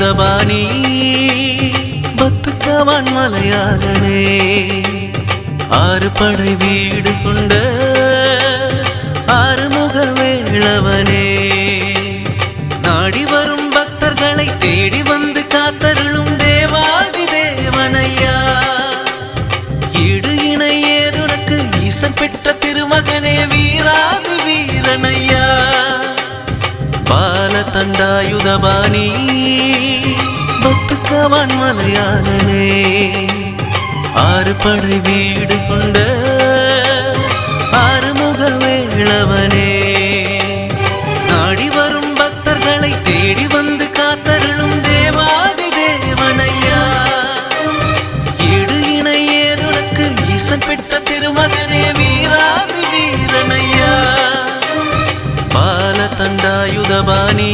தண்டாயுதபாணி பத்துக்கவான் மலையாளனே ஆறு படை வீடு கொண்ட ஆறுமுக வேளவனே நாடி வரும் பக்தர்களை தேடி வந்து காத்தருளும் தேவாதி தேவனையா ஈடு இணை ஏதுனக்கு ஈசன் பெற்ற திருமகனே வீராதி வீரனையா பால தண்டாயுதபாணி பத்துக்கவான் மலையாளனே ஆறு படை வீடு கொண்ட ஆறுமுக வேளவனே நாடி வரும் பக்தர்களை தேடி வந்து காத்தருளும் தேவாதி தேவனையா ஈடு இணை ஏதுனக்கு ஈசன் பெற்ற திருமகனே வீராதி வீரனையா பால தண்டாயுதபாணி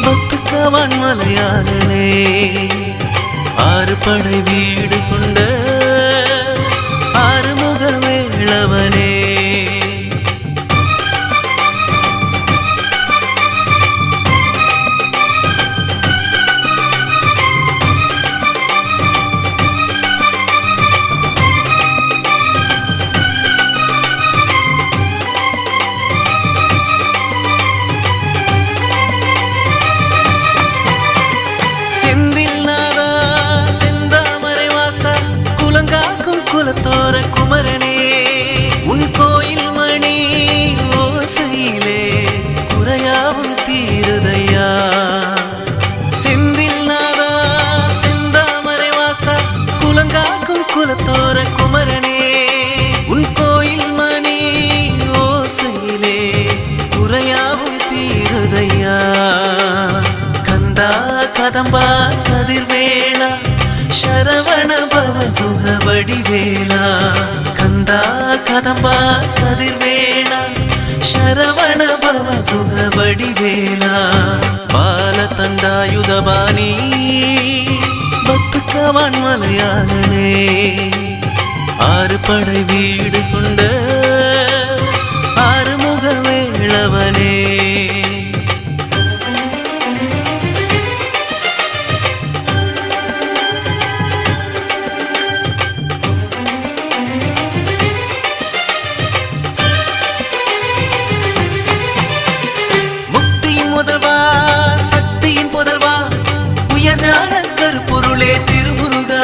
பத்துக்கவான் மலையாளனே ஆறு படை வீடு கொண்ட ஆறுமுக வேளவனே குலத்தோர குமரனே உன் கோயில் மணி ஓசையிலே குறையாவும் தீருதையா செந்தில் நாதா செந்தாமரை வாசா குலங்காக்கும் குலத்தோர குமரனே உன் கோயில் மணி ஓசையிலே குறையாவும் தீருதையா கந்தா கதம்பா கதிர்வேளா ಶರವಣ ಭವದುಗ ಬಡಿವೇಳ ಕಂದ ಕದಂಬ ಕದಿರ್ವೇಳ ಶರವಣ ಭವದುಗ ಬಡಿವೇಳ ಬಾಲ ತಂಡಾಯುಧபாணி பத்துக்கவான் மலையாளனே ஆறு படை வீடு கொண்ட ஆறுமுக வேளவனே பொருளே திருமுருகா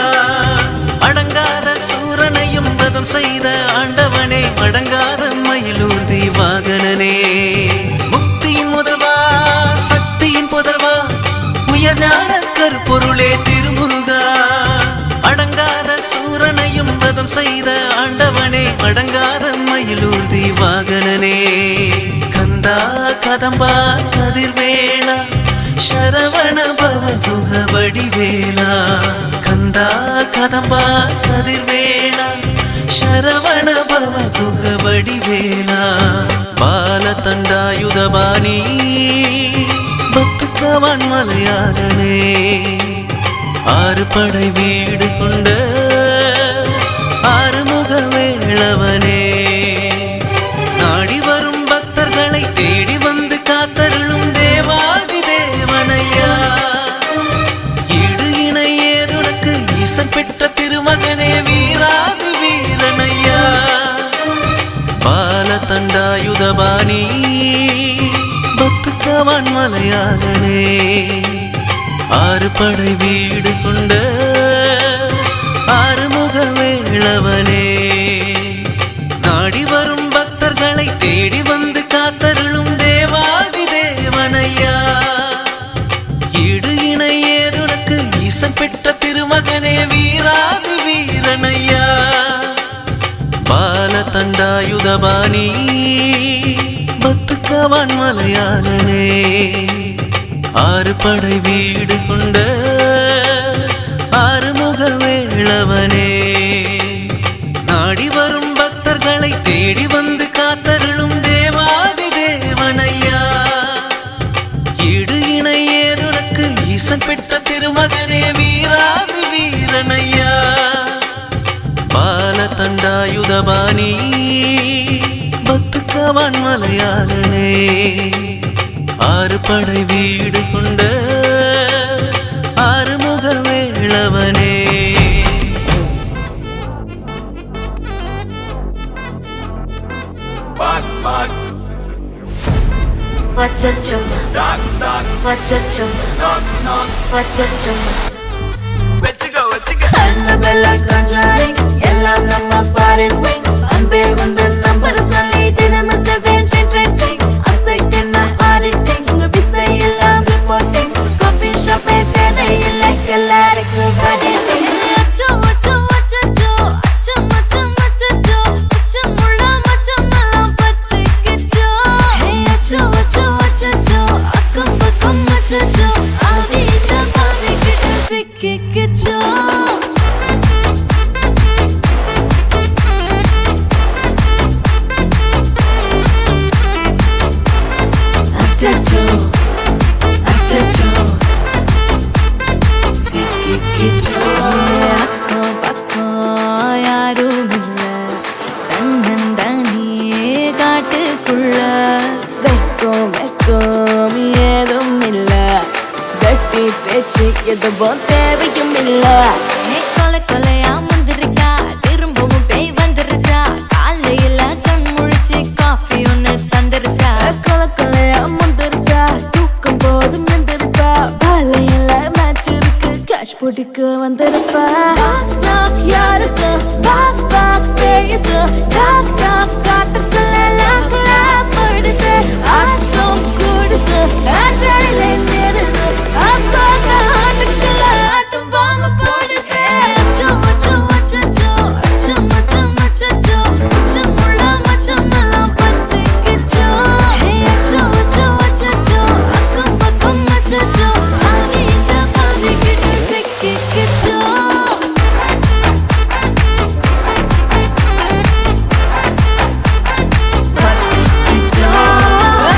அடங்காத சூரனையும் வதம் செய்த ஆண்டவனே அடங்காத மயிலூர்தி வாகனனே முக்தியின் முதல்வா சக்தியின் புதல்வா உயர்ஞான கருப்பொருளே திருமுருகா அடங்காத சூரனையும் வதம் செய்த ஆண்டவனே அடங்காத மயிலூர்தி வாகனனே கந்தா கதம்பா கதிர்வேளா ಶರವಣ ಭವದುಗ ಬಡಿವೇಳ ಕಂದ ಕದಂಬ ಕದಿರ್ವೇಳ ಶರವಣ ಭವದುಗ ಬಡಿವೇಳ ಬಾಲ ತಂಡಾಯುಧபாணி பத்துக்கவான் மலையாளனே ஆறு படை வீடு கொண்ட ஆறுமுக வேளவனே நாடி வரும் பக்தர்களை தேடி வந்து காத்தருளும் தேவாதி தேவனையா ஈடு இணை ஏதுனக்கு ஈசன் பெற்ற திருமகனே வீராதி வீரனையா பால தண்டாயுதபாணி பத்துக்கவான் மலையாளனே ஆறு படை வீடு கொண்ட ஆறுமுக வேளவனே நாடி வரும் பக்தர்களை தேடி வந்து காத்தருளும் தேவாதி தேவனையா ஈடு இணை ஏதுனக்கு ஈசன் பெற்ற திருமகனே வீராதி வீரனையா பால தண்டாயுதபாணி பத்துக்கவான் மலையாளனே ஆறு படை வீடு கொண்ட ஆறுமுக வேளவனே நாடி வரும் பக்தர்களை தேடி வந்து காத்தருளும் தேவாதி தேவனையா ஈடு இணை ஏதுனக்கு ஈசன் பெற்ற திருமகனே வீராதி வீரனையா பால தண்டாயுதபாணி பத்துக்கவான் மலையாளனே ஆறு படை வீடு கொண்ட Wachacho, wachacho, wachacho. Annabella conjuring, எல்லாம் நம்ம foreign wing. அன்பே உந்தன் நம்பர் சொல்லி தினமும் 7 ட்ரெண்டிங். அசைக்கின ஆடிட்டிங், உங்க விசை எல்லாம் ரிப்போர்ட்டிங். காஃபி ஷாப்பே தேவையில்லை, எல்லாருக்கும் படிட்டிங். அச்சோ அச்சோ அச்சோ அச்சோ மச்சம் அச்சோ அச்சமுள்ள மச்சமெல்லாம் பத்திக்கிச்சோ. அச்சோ அச்சோ அச்சோ அக்கம் பக்கம் அச்சோ ஆதித்த பாதிக்கிட்டு சிக்கிக்கிச்சோ. Achacho, achacho, சிக்கிக்கிச்சோ. அக்கம் பக்கம் யாரும் இல்ல, தன்னந்தனியே காட்டுக்குள்ள. வெக்கம் வெக்கம் ஏதும் இல்ல, வெட்டி பேச்சு எதுவும் தேவையும் இல்ல. கொலை கொலையா முந்திருக்கா, திரும்பவும் பேய் வந்துருச்சா. காலையில கண் முழிச்சு காஃபி ஒன்னு தந்துருச்சா. கொலை கொலையா முந்திருக்கா, தூக்கம் போதும் எந்திருப்பா. பாலையில மேட்ச் இருக்கு, கேஷ் போட்டுக்கு வந்திருப்பா. யாருக்கு பாக் பாக் பேயுது, டாக் டாக் காட்டுக்குள்ள லாக் லாக் படுது. ஆட்டம் கூடுது, ஆட்டாடிலே நேருது. ஆசாக ஆட்டுக்குள்ள ஆட்டம் பாம்பு போடுது. அச்சோ அச்சோ அச்சோ அச்சோ மச்சம் அச்சோ அச்சமுள்ள மச்சமெல்லாம் பத்திக்கிச்சோ. அச்சோ அச்சோ அச்சோ அக்கம் பக்கம் அச்சோ ஆகிட்ட பாதிக்கிட்டு சிக்கிக்கிச்சோ.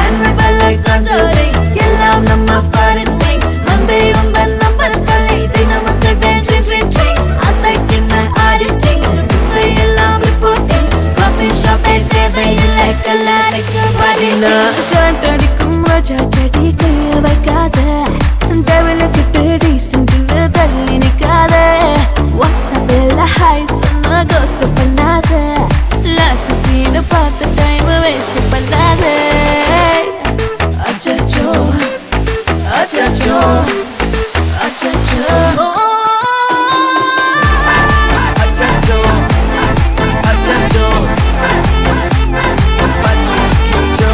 Annabella conjuring, எல்லாம் நம்ம foreign wing. அன்பே உந்தன் நம்பர் சொல்லி தினமும் 7 ட்ரெண்டிங். அசைக்கின ஆடிட்டிங், விசை எல்லாம் ரிப்போர்ட்டிங். காஃபி ஷாப்பே தேவையில்லை, எல்லாருக்கும் படிட்டிங். காட்டடிக்கும் ரோஜா செடி கைய வைக்காத, டெவலப்பிட்டு டீசென்ட்னு தள்ளி நிக்காத. வாட்ஸ்அப்பில் ஹாய் சொன்ன கோஸ்ட் பண்ணாத, லாஸ்ட் சீனை பார்த்து டைம் வேஸ்ட் பண்ணாத. அச்சச்சோ அச்சச்சோ அச்சச்சோ அச்சச்சோ அச்சச்சோ பத்திக்கிச்சோ.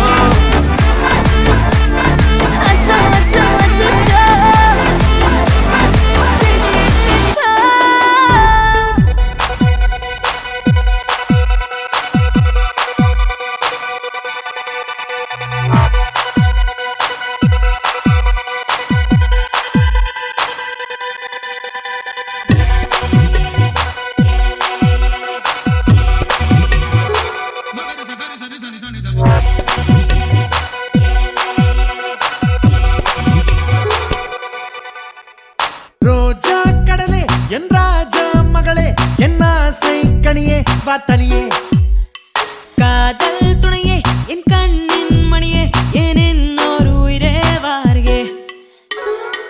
அச்சோ அச்சோ அச்சச்சோ சிக்கிக்கிச்சோ. ரோஜா கடலே என் ராஜா மகளே, என் ஆசை கனியே வா தனியே. காதல் துணையே என் கண்ணின் மணியே, என் இன்னொரு உயிரே வாரியே.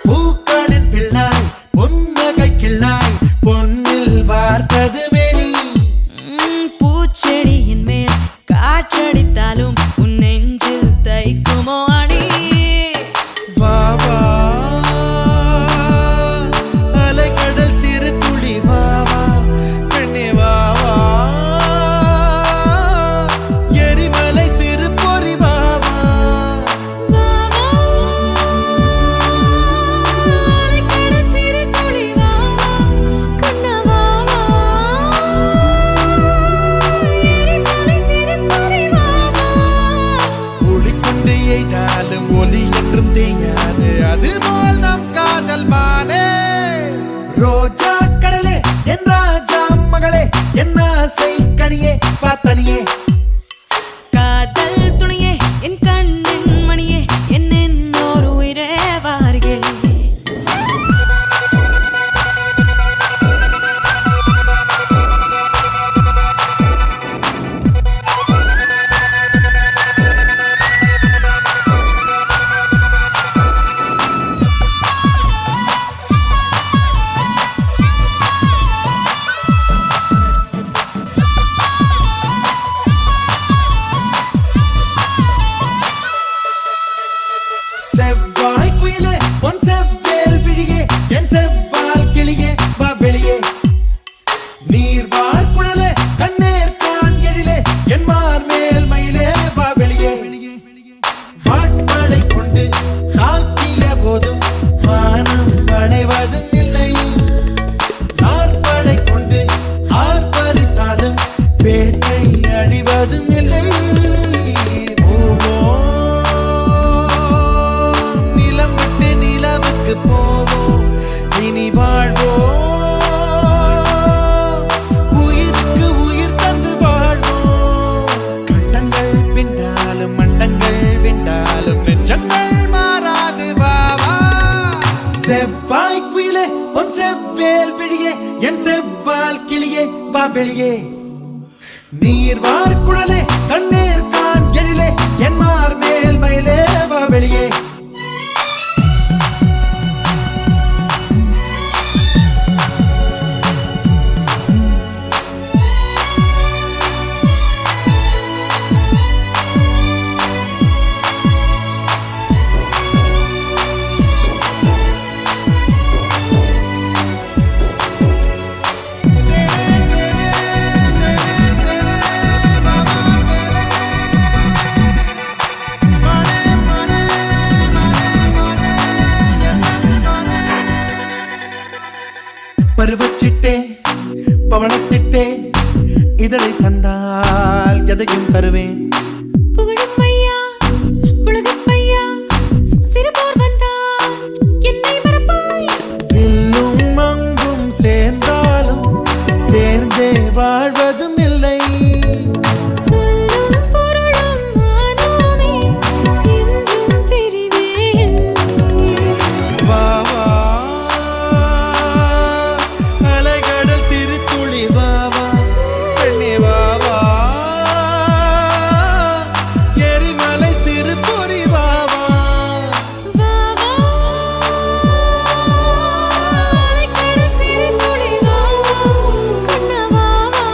பூக்களின் பிள்ளாய் பொன்னகை கிள்ளாய், பொன்னில் வார்த்தது மேனி. பூச்செடியின் மேல் காற்றடித்தாலும் உன் நெஞ்சில் தைக்குமோ அணி. வா வா அலைக்கடல் சிறு துளி, வா வா பெண்ணே வா வா. எரிமலை சிறு பொறி, வா வா. அலைக்கடல் சிறு துளி, வா வா கண்ணா வா வா. எரிமலை சிறு பொறி, வா வா. ஒளி கொண்டு எய்தாலும் ஒலி என்றும் தேயாது, அதுபோல் நம் காதல் மானே. ரோஜா கடலே என் ராஜா மகளே, என் ஆசை கனியே வா தனியே. காதல் துணையே என் கண்ணின் மணியே, என் இன்னொரு உயிரே வாரியே. வெளியே நீர் வார் குழலே தண்ணீர் கான் எழிலே என் மார் மேல் மயிலே வா வெளியே பருவச்சிட்டே பவளத்திட்டே இதழை தந்தால் எதையும் தருவேன் புகழும் ஐயா புலகப் பையா சிறுபோர் வந்தால் என்னை மறப்பாய் வில்லும் மங்கும் சேர்ந்தாலும் சேர்ந்தே வாழ்வதும் இல்லை சொல்லும் பொருளும் ஆனாமே என்றும் பிரிவே இல்லை வா வா அலைகடல் சிறு துளி வா வா பெண்ணே வா வா எரிமலை சிறு பொறி வா வா வா வா அலைக்கடல் சிறு துளி வா வா கண்ணா வா வா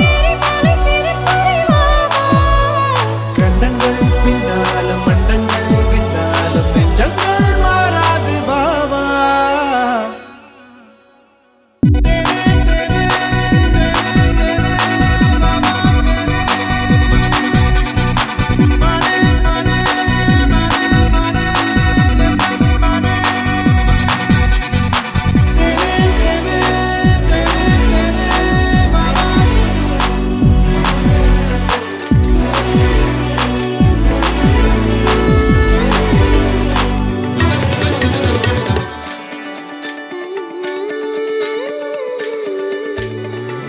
எரிமலை சிறு பொறி வா வா கண்டங்கள் பின்னாலும் மண்டங்கள் பின்னாலும் நெஞ்சங்கள் மாறாது பாவா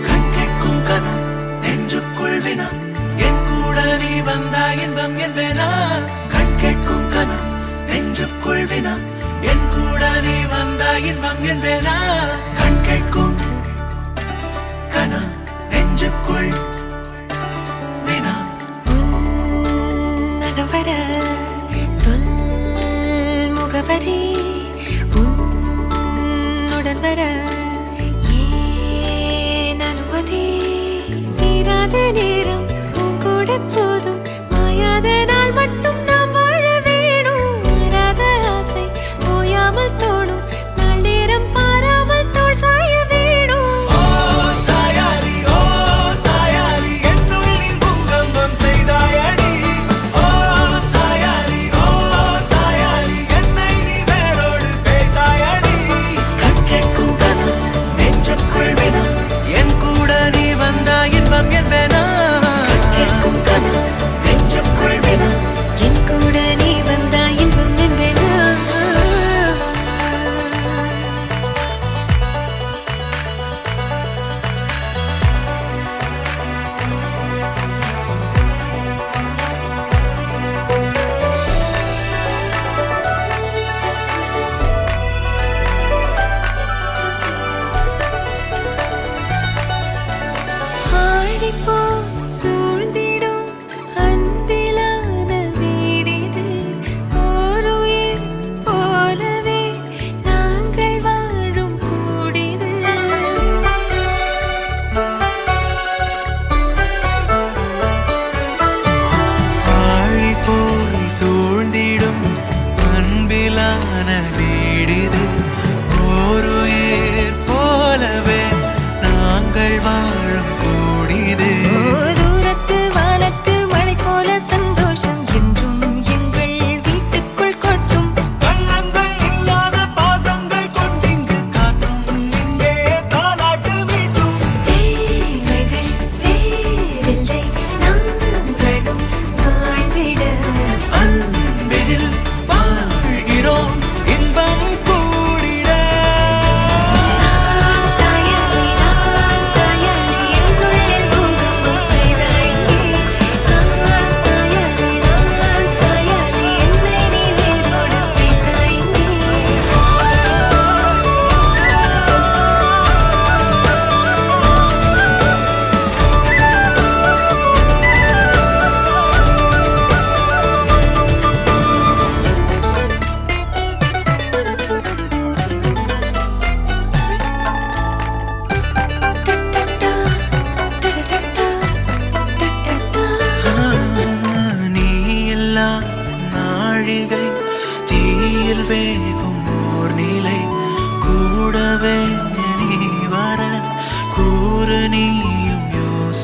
கண்கேட்கும் கனா நெஞ்சுக்குள் வினா என் கூட நீ வந்தா இன்பம் என்பேனா கண்கேட்கும் கனா நெஞ்சுக்குள் வினா என் கூட நீ வந்தா இன்பம் என்பேனா கண்கேட்கும் கனா நெஞ்சுக்குள் வினா நகவர சொல் முகவரி உன்னுடன் வர ஏன் அனுமதி தீராத நேரம் உன் கூட போதும் மாயாத நாள் மட்டும் நாம் வாழ வேணும் மாறாத ஆசை ஓயாமல் தோணும் நாள் நேரம் பாராமல் தோள் சாய வேணும் ஓ சாயாரி என்னுள் நீ பூங்கம்பம் செய்தாயடி ஓ சாயாரி என்னை நீ வேரோடு பேய்த்தாயடி கண்கேட்கும் கனா நெஞ்சுக்குள் வினா என் கூட நீ வந்தா இன்பம் என்பேனா கண்கேட்கும் கனா நெஞ்சுக்குள் வினா என் கூட நீ வந்தா இன்பம் என்பேனா ஆடிப்போ சூழ்ந்திடும் அன்பிலான வீடிது ஓர் உயிர் போலவே நாங்கள் வாழும் கூடிது ஆழி போல் சூழ்ந்திடும் அன்பிலான வீடிது ஓருயிர் போலவே நாங்கள் வாழும் கூடிது ஓர்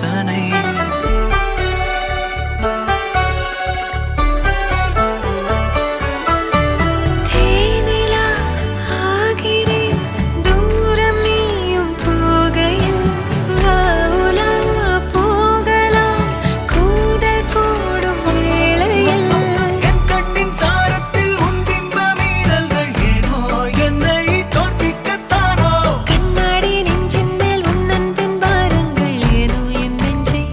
யோசனை தேனிலா ஆகிறேன் தூரம் நீயும் போகையில் வாவுலா போகலாம் கூதல் கூடும் வேளையில் என் கண்ணின் சாரத்தில் உன் பிம்ப மீறல்கள் ஏனோ என்னை தோற்பிக்கத்தானோ கண்ணாடி நெஞ்சின் மேல் உன் அன்பின் பாரங்கள் ஏனோ என் நெஞ்சை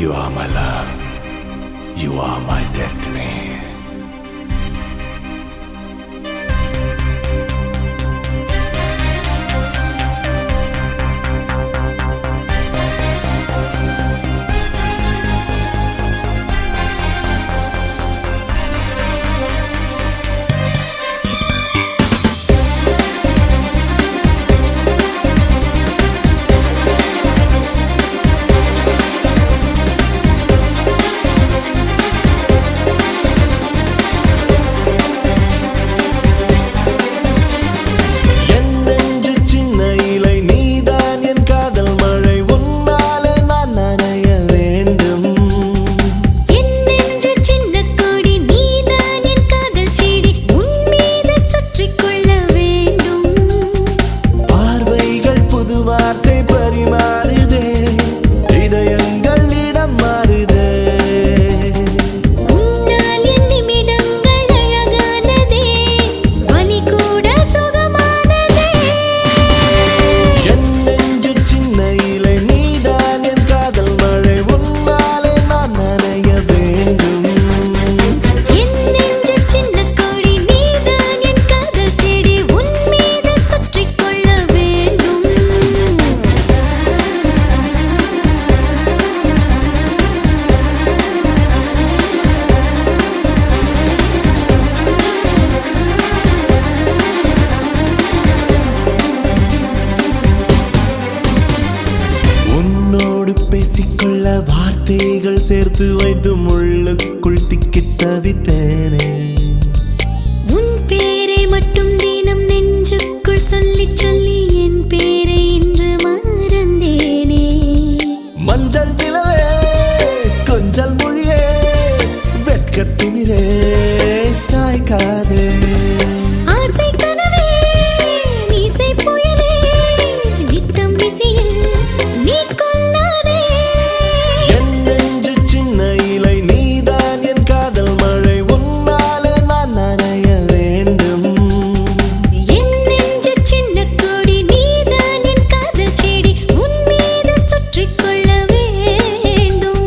You are my love. You are my destiny. பேசிக்கொள்ள வார்த்தைகள் சேர்த்து வைத்து முள்ளுக்குள் திக்கித் தவித்தேனே. உன் பேரை மட்டும் தினம் நெஞ்சுக்குள் சொல்லி சொல்லி என் பேரை இன்று மறந்தேனே. மஞ்சள் நிலவே கொஞ்சல் மொழியே வெட்கத்திமிரே சாய்க்காதே. ஆசை கனவே மீசை புயலே நித்தம் விசியில் நீ கொல்லாதே. என் நெஞ்சு சின்ன இலை நீதான் என் காதல் மழை உன்னாலே நான் நனைய வேண்டும். என் நெஞ்சு சின்ன கொடி நீதான் என் காதல் செடி உன் மீது சுற்றிக் கொள்ள வேண்டும்.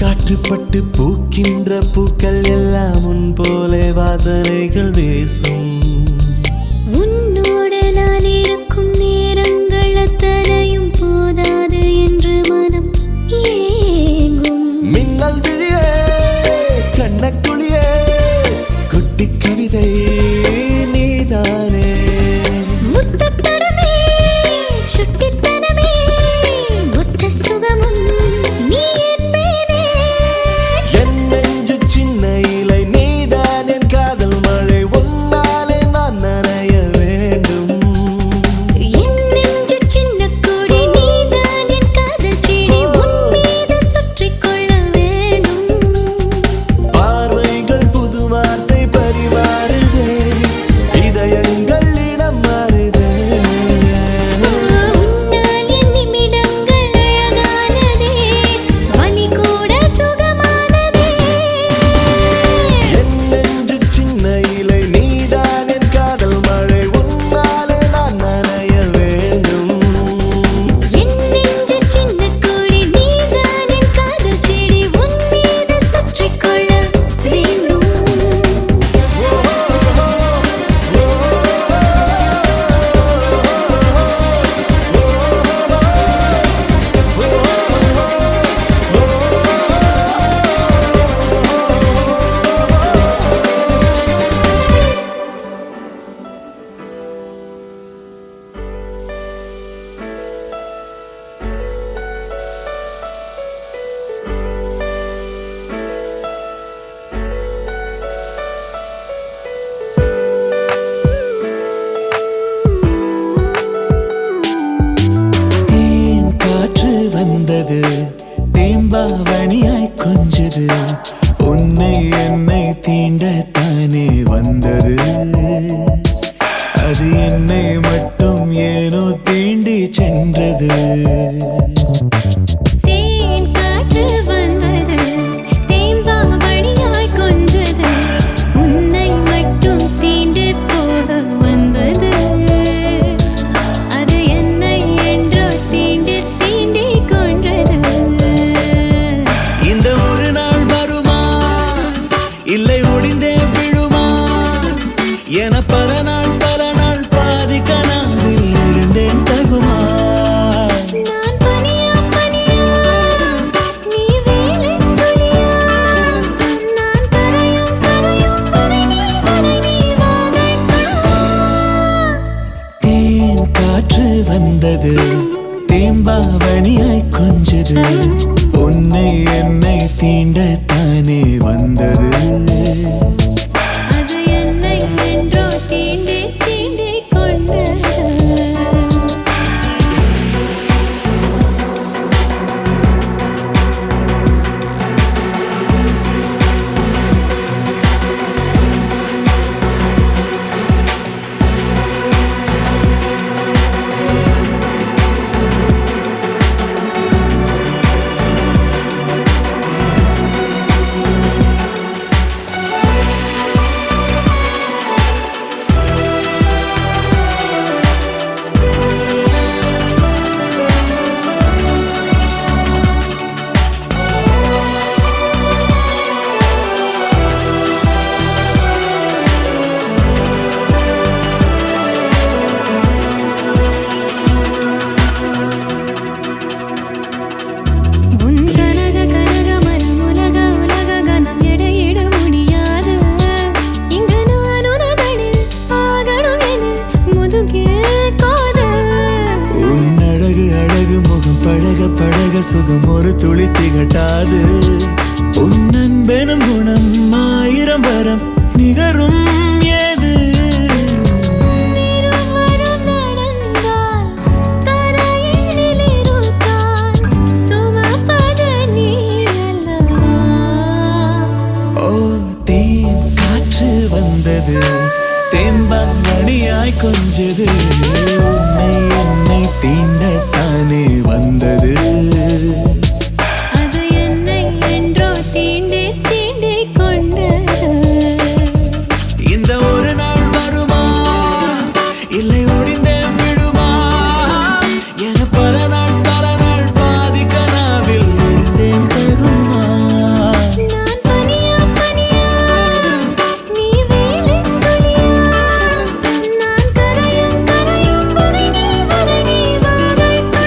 காற்றுப்பட்டு பூக்கின்ற பூக்கள் எல்லாம் முன் போலே வாசனைகள் வீசும். உன்னோடு நான் இருக்கும் நேரங்கள் அத்தனையும் போதாது என்று மனம் ஏங்கும். மின்னல் விழியே கண்ணக்குழியே குட்டி கவிதை நீதானே. முத்தத்தனமே சுட்டித்தனமே புத்த சுகமும் நீ என்பேனே. என் நெஞ்சு சின்ன இலை நீதான் என் காதல் மழை உன்னாலே நான் நனைய வேண்டும். என்னை தீண்டத்தானே வந்தது. அது என்னை மட்டும் ஏனோ தீண்டி சென்றது. தேன் காற்று வந்தது, தேம்பாவணியாய் கொஞ்சது, உன்னை மட்டும் தீண்டு போக வந்தது. அது என்னை என்றோ தீண்டி தீண்டி கொன்றது. இந்த ஒரு நாள் வருமா, இல்லை ஒடிந்தே விழுமா என பல நாள் பாதி கனாவில் எழுந்தேன் தகுமா. நான் பனியா பனியா, நீ வேலித் துளியா, நான் கரையும் கரையும் வரை நீ வாதைக்கா. தேன் காற்று வந்தது, தேம்பாவணியாய் கொஞ்சது, உன்னை என்னை தீண்டத்தானே வந்தது. அது என்னை என்றோ தீண்டி தீண்டி கொன்றது. உன் கனக கனக மனம் உலக உலக கனம் எடையிட முடியாது. இங்கு நான் உனதனில் ஆகணும் என முதுகில் காதல். உன் அழகு அழகு முகம் பழக பழக சுகம் ஒரு துளி திகட்டாது. உன் அன்பெனும் குணம் ஆயிரம் வரம் நிகரும் ஏது. இருவரும் நடந்தால் தரையில் இருக்கால் சுமப்பது நீ அல்லவா. ஓ தேன் காற்று வந்தது, தேம்பாவணியாய் கொஞ்சது, உன்னை என்னை தீண்டத்தானே வந்தது. அது என்னை என்றோ தீண்டி தீண்டி கொன்றது. இந்த ஒரு நாள் வருமா, இல்லை ஒடிந்தே விழுமா என பல நாள் பாதி கனாவில் எழுந்தேன் தகுமா. நான் பனியா பனியா, நீ வேலித் துளியா, நான் கரையும் கரையும் வரை நீ வாதைக்கா.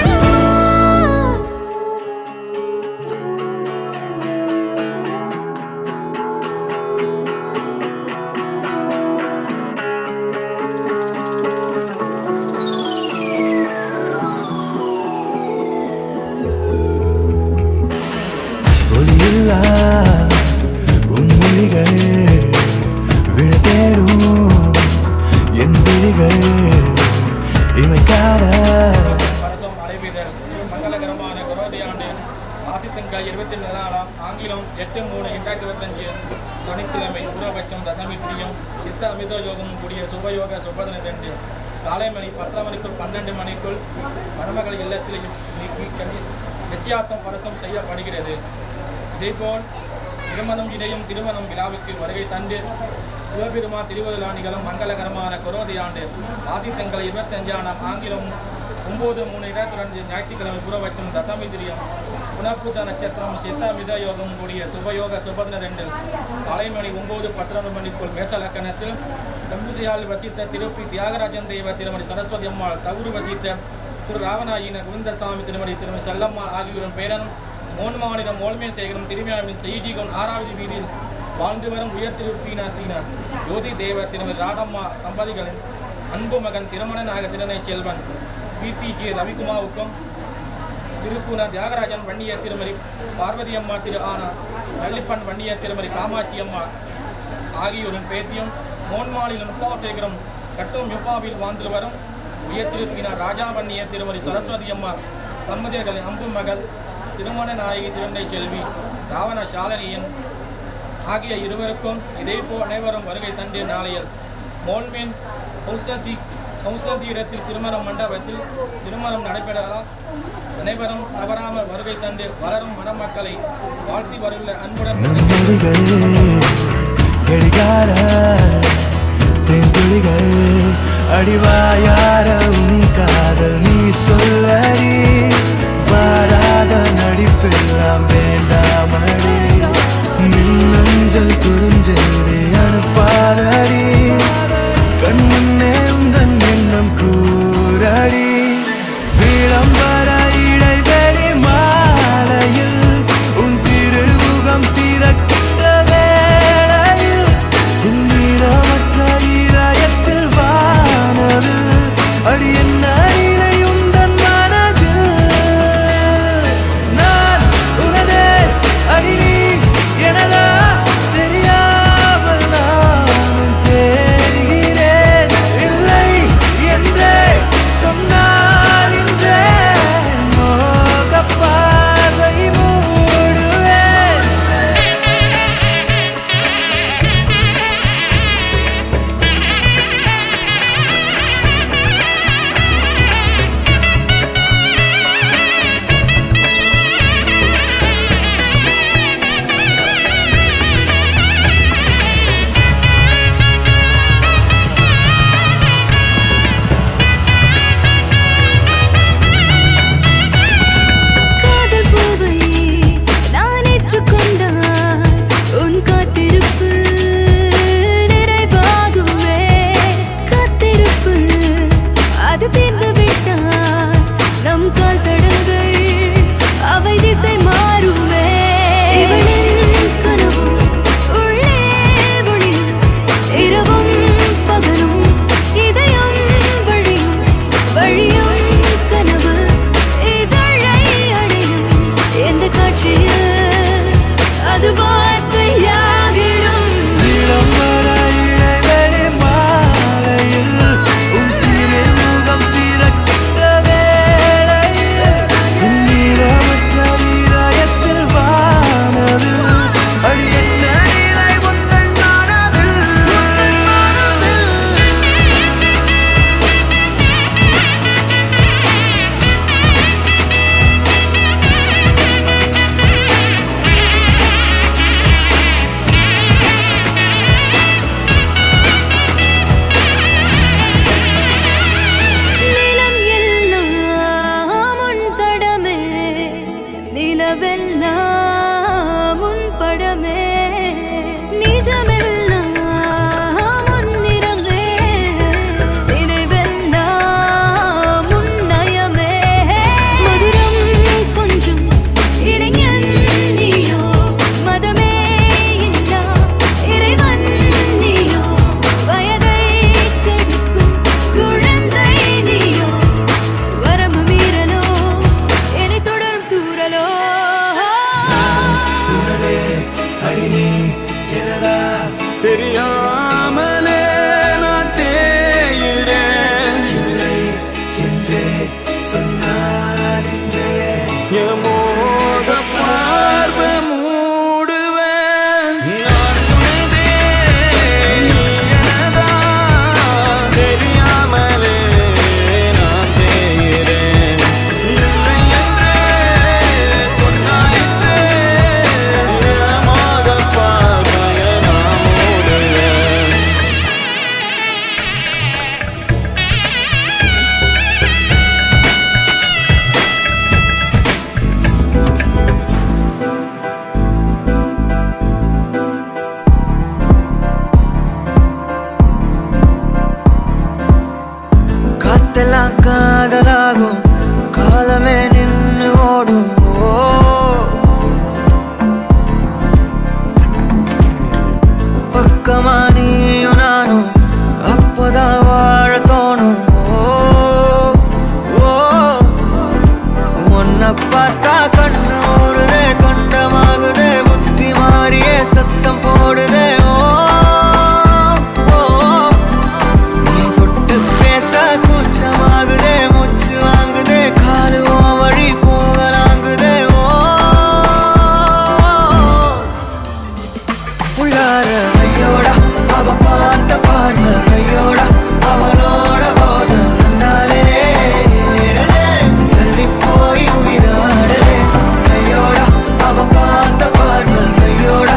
ஒளியில்லா உன் மொழிகள் விட தேடும் என் விழிகள் இமைக்காத அரசம் நடைபெறுதல் மங்களகரமான குரோதி ஆண்டு ஆதித்தங்கள் 24 ஆங்கிலம் 8/3/2025 சனிக்கிழமை பூர்வபட்சம் தசமி திரியம் சித்த அமித யோகம் கூடிய சுபயோக சுபதன தண்டு காலை மணி 10 மணிக்குள் 12 மணிக்குள் மணமகள் இல்லத்தில் நிச்சயார்த்தம் பரசம் செய்யப்படுகிறது. இதேபோல் திருமணம் இணையும் திருமணம் விழாவுக்கு வருகை தந்து சிவபெருமா திருவருளாணிகளும் மங்களகரமான குரோதி ஆண்டு ஆதித்தங்கள் 25 ஆங்கிலம் 9/3/2025 ஞாயிற்றுக்கிழமை பூர்வபட்சம் தசமி திரியம் புனர்பூச நட்சத்திரம் சித்த மித யோகம் கூடிய சுபயோக சுபதின ரெண்டில் காலை மணி 9:19 மணிக்குள் மேசலக்கணத்தில் தம்புசியால் வசித்த திருப்பி தியாகராஜன் தெய்வ திருமதி சரஸ்வதி அம்மாள் தகுரு வசித்த திரு ராவணாயின கோவிந்தசாமி திருமதி திருமதி செல்லம்மாள் ஆகியோரின் பேரனும் மோன்மாநிலம் ஓல்மே சேகரம் திரும்பியாவின் செய்திகோன் 6வது வீதியில் வாழ்ந்து வரும் உயர்த்திருப்பினர் ஜோதி தேவ திருமதி ராதம்மா தம்பதிகளின் அன்பு மகன் திருமணநாயக திருநை செல்வன் பிடிஜே ரவிக்குமாவுக்கும் திருக்குன தியாகராஜன் வன்னிய திருமதி பார்வதி அம்மா திரு ஆனா நல்லிப்பன் வன்னிய திருமதி காமாட்சி அம்மா ஆகியோரும் பேத்தியும் மோன்மாநிலம் சேகரம் கட்டும் யுப்பாவில் வாழ்ந்து வரும் உயர்த்திருப்பினர் ராஜா வன்னிய திருமதி சரஸ்வதி அம்மா தம்பதியர்களின் அன்பு மகள் திருமண நாயகி திருநை செல்வி ராவண சாலனியன் ஆகிய இருவருக்கும் இதேபோல் அனைவரும் வருகை தந்து நாளையில் மோல்மேன் கௌசதி இடத்தில் திருமண மண்டபத்தில் திருமணம் நடைபெறலாம். அனைவரும் தவறாமல் வருகை தந்து வளரும் மணமக்களை வாழ்த்தி வருள்ள அன்புடன் அடிவாயாரும் காதல் நீ சொல்லடி வாராத நடிப்பெல்லாம் வேண்டாமடி மின்னஞ்சல் குறுஞ்செய்தி அனுப்பாதடி கண்முன்னே உந்தன் எண்ணம் கூறடி விளம்பர இடைவெளி மாலையில் உன் திருமுகம் திறக்கின்ற வேளையில் துன்னிரமற்ற இதயத்தில் வானவில் அடி என்ன நிலை உந்தன் மனதில் நான் உனதே அடி நீ எனதா தெரியாமல் நானும் தேடுகிறேன் இல்லை என்றே சொன்னால் இன்றே மோகப் பார்வை மூடுவேன். காதல் பூவை நான் ஏற்றுக்கொண்டால் உன் காத்திருப்பு நிறைவாகுமே. காத்திருப்பு அது தீர்ந்து விட்டால் நம் கால் தடங்கள் அவை திசை மாறுமே. இவளின் கனவும் உள்ளே ஒளியும் இரவும் பகலும் இதயம் வழியும் வழியும் கனவு இதழை அடையும் எந்த காட்சியில் அது வார்த்தையாகிடும். விளம்பர இடைவெளி மாலையில் உன் திருமுகம் திறக்கின்ற வேளையில் துன்னிரமற்ற இதயத்தில் வானவில் அடி என்ன நிலை உந்தன் மனதில் நிலம் எல்லாம் உன் தடமே நிலவெல்லாம் உன் படமே நிஜமெல்லாம் உன் நிறமே நினைவெல்லாம் உன் நயமே. மதுரம் கொஞ்சம் இளைஞன் நீயோ மதமே இல்லா இறைவன் நீயோ வயதை கெடுக்கும் குழந்தை நீயோ வரம்பு மீறலோ என்னை தொடரும் தூரலோ. உனதே அடி நீ எனதா தெரியாமலே நான் தேயிறேன் இல்லை என்றே சொன்னால் இன்றே என் மோக பார்வை மூடுவேன். நான் உனதே நீ எனதா தெரியாமலே நான் தேயிறேன் இல்லை என்றே சொன்னால் இன்றே என் மோக பார்வையை நான் மூடுவேன். காத்தெல்லாம் காதலாகும் காலமே நின்று ஓடும் ஓ பக்கமா நீயும் நானும் அப்பதான் வாழ தோணும் ஓ ஓ உன்னை பார்த்தா கண்ணு ஊறுதே கண்டமாகுதே புத்தி மாறியே சத்தம் போடுதே ஓ ஓ நீ தொட்டு பேச கூச்சமாகுதே மூச்சு வாங்குதே காலு உன் வழி போகலாங்குதே ஓ கையோட அவளோட போத கண்ணாலே ஏறுதே தள்ளி போய் உயிராடுதே கையோட அவ பார்த்த பார்வை கையோட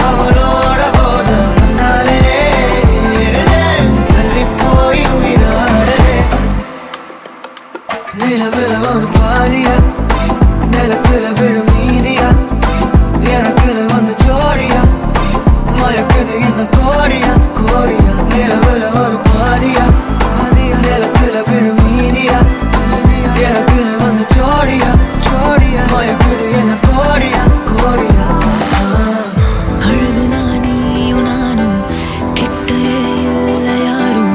அவளோட போத கண்ணாலே ஏறுதே தள்ளி போய் உயிராடுதே நிலவுல ஒரு பாதியா நிலத்துல விழும் மீதியா எனக்குன்னு வந்து ஜோடியா மயக்குது என்ன கோடியா கோடியா நிலவுல ஒரு பாதியா பாதியா நிலத்துல விழும் மீதியா எனக்குன்னு வந்து ஜோடியா ஜோடியா மயக்குது என்ன கோடியா கோடியா அழகு நானியும் நானும் கிட்டே இல்லை யாரும்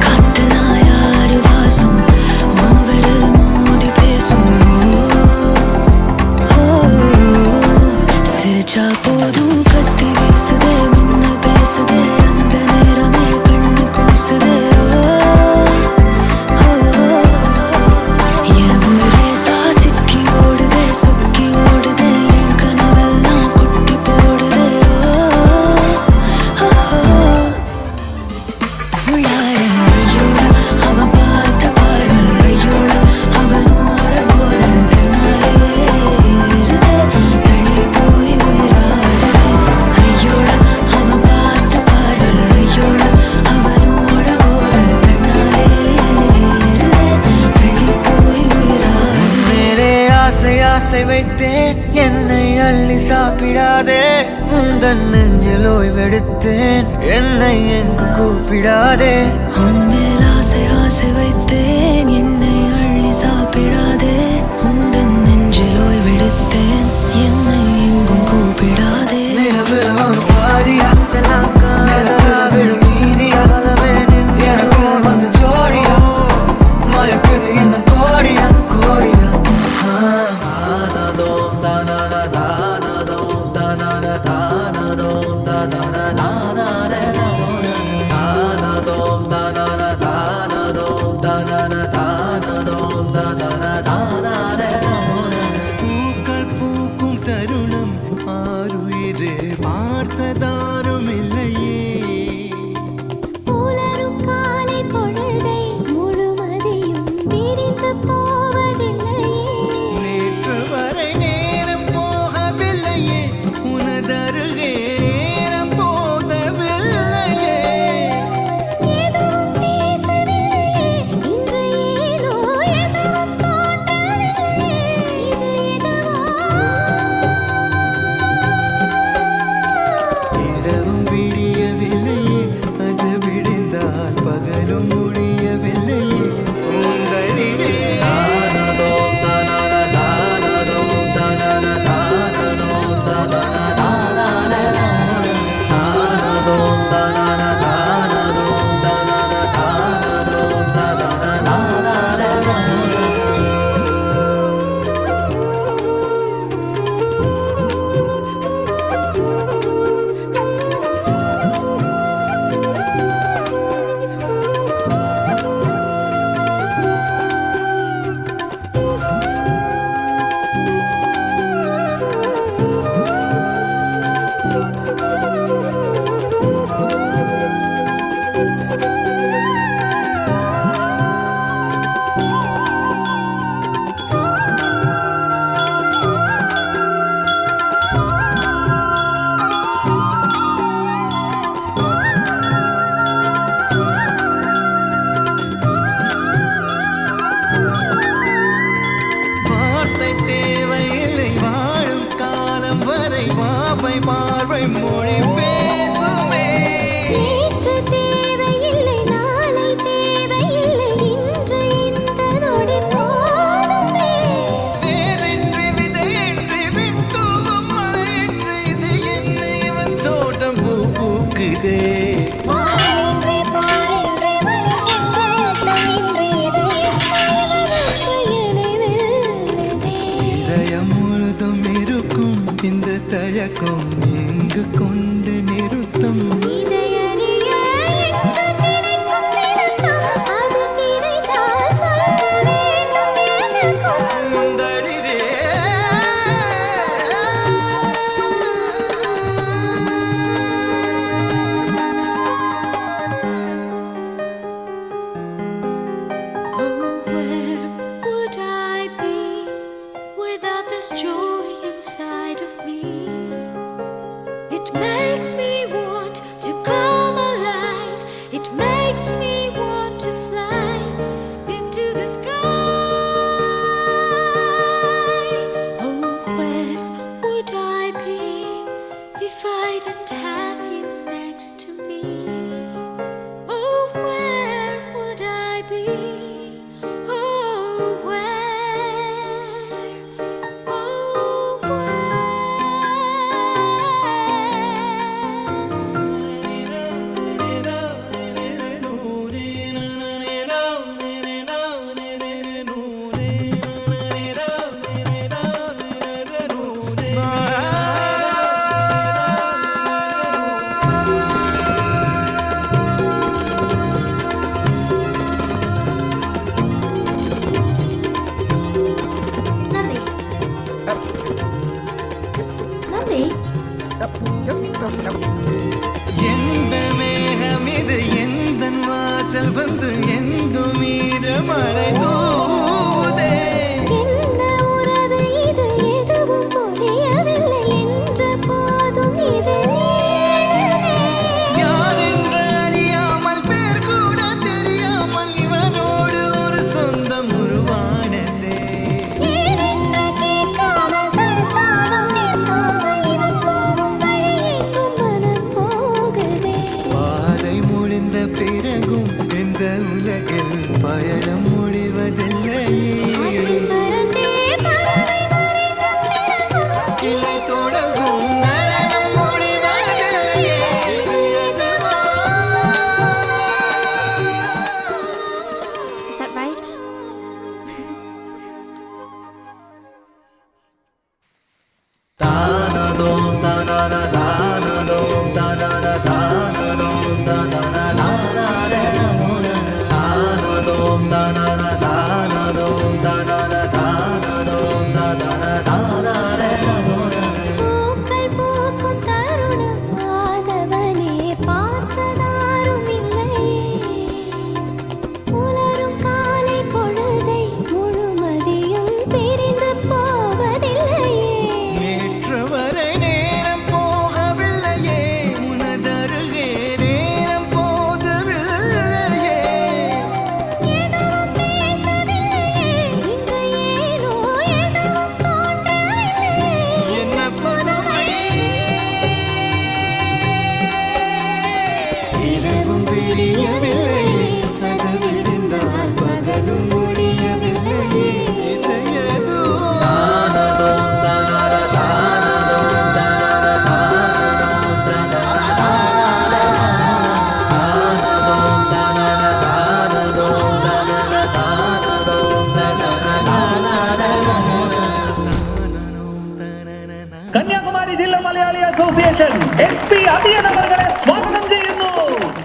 காத்தலா யாரு வாசம் மோவரில் மோதி பேசும் சிரிச்சா போதும் கத்தி வீசுதே மின்னல் பேசுதே அந்த நேரமே கண்ணு கூசுதே என் ஊரே சாசிக்கி ஓடுதே சொக்கி ஓடுதே என் கனவெல்லாம் குட்டி போடுதே உள்ளார ஐயோட அவன் பார்த்த பார்வை ஐயோட அவனோட போல கண்ணாலே ஏறுதே தள்ளி போய் உயிராடுதே ஐயோட அவன் பார்த்த பார்வை ஐயோட அவனோட போல கண்ணாலே ஏறுதே தள்ளி போய் உயிராடுதே மேலே ஆசை ஆசை வைத்தேன் என்னை அள்ளி சாப்பிடாதே முந்தன் நெஞ்சில் ஓய்வெடுத்தேன் என்னை எங்கு கூப்பிடாதே உன்மேல் ஆசை ஆசை வைத்தேன் என்னை அள்ளி சாப்பிடாதே உந்தன் நெஞ்சில் ஓய்வெடுத்தேன் என்னை எங்கும் கூப்பிடாதே நிலவுல ஒரு பாதியா நிலத்துல விழும் மீதியா எனக்கு வந்து ஜோடியா மயக்குது என்ன கோடியா கோடியா பூக்கள் பூக்கும் தருணம் ஆருயிரே பார்த்ததாரும் இல்லையே புலரும் காலை பொழுதை முழுமதியும் பிரிந்து போவதில்லையே நேற்று வரை நேரம் போகவில்லையே உனதருகே நேரம் போதவில்லையே எதுவும் பேசவில்லையே இன்று ஏனோ எதுவும் தோன்றவில்லையே இது இரவும் விடியவில்லையே அது விடிந்தால் பகலும் முடியவில்லையே உந்தனிலே வார்த்தை தேவையில்லை வாழும் காலம் வரை வாப்பை பார்வை மொழி பேசுமே நேற்று தேவையில்லை நாளை தேவையில்லை இன்று இந்த நொடி போதுமே வேறின்றி விதையின்றி வித்தூவும் மழையின்றி இது என்ன இவன் தோட்டம் பூ பூக்குதே வானின்றி பாரின்றி வலிக்கின்ற தனின்றி இதயம் வாழ்வதற்கு என்னை வெல்லுதே இதயம் முழுதும் இருக்கும் இந்த தயக்கம் எங்கு கொண்டு நிறுத்தம் இதயறிய எங்கு கிடைக்கும் விளக்கம் அது கிடைத்தால் சொல்ல வேண்டும் எனக்கும் முந்தளிரே inside of me. It makes me want to come alive. It makes me want to fly into the sky. Oh, where would I be if I didn't have you next to me? Oh, where would I be? Oh, where? Oh, Nandi. எந்த மேகம் இது எந்த வாசல் வந்து எங்கும் ஈரமழை தூவுதே என்ன உறவு இது எதுவும் புரியவில்லை என்ற போதும் இது நீளமே. யார் என்று அறியாமல் பேர் கூட தெரியாமல் இவனோடு ஒரு சொந்தம் உருவானதே ஏனென்று கேட்காமல் தடுத்தாலும் நிற்காமல் இவன் போகும் வழியேக்கும் மனம் போகுதே. பாதை முடிந்த பிறகும் இந்த உலகில் பயணம் முடிவதில்லையே ஆற்றில் பறந்தே பறவை மறைந்த பிறகும் கிளை தொடங்கும் நடனம் முடிவதில்லையே இது எதுவா? Is that right? தானதோம் தானன தானதோம் தானன தானதோம் தானன தானதோம் தானன தானதோம் தானன தானதோம் தானன பூக்கள் பூக்கும் தருணம் ஆதவனே பார்த்ததாரும் இல்லையே. உலரும் காலை பொழுதை முழுமதியும் பிரிந்து போவதில்லையே. நேற்று வரை நேரம் போகவில்லையே உனதருகே நேரம் போதவில்லையே எதுவும் பேசவில்லையே இன்று ஏனோ எதுவும் தோன்றவில்லையே. என்ன புதுமை இரவும் விடியவில்லையே கதவு விழுந்தால் பகலும் முடியவில்லையே இது எதுவோ? தானதோம் தானன தானதோம் தானன தானதோம் தானன தானதோம் தானன தானதோம் தானன കന്യാകുമാരി ജില്ലാ മലയാളി അസോസിയേഷൻ SP അതിയൻ അവരെ സ്വാഗതം ചെയ്യുന്നു.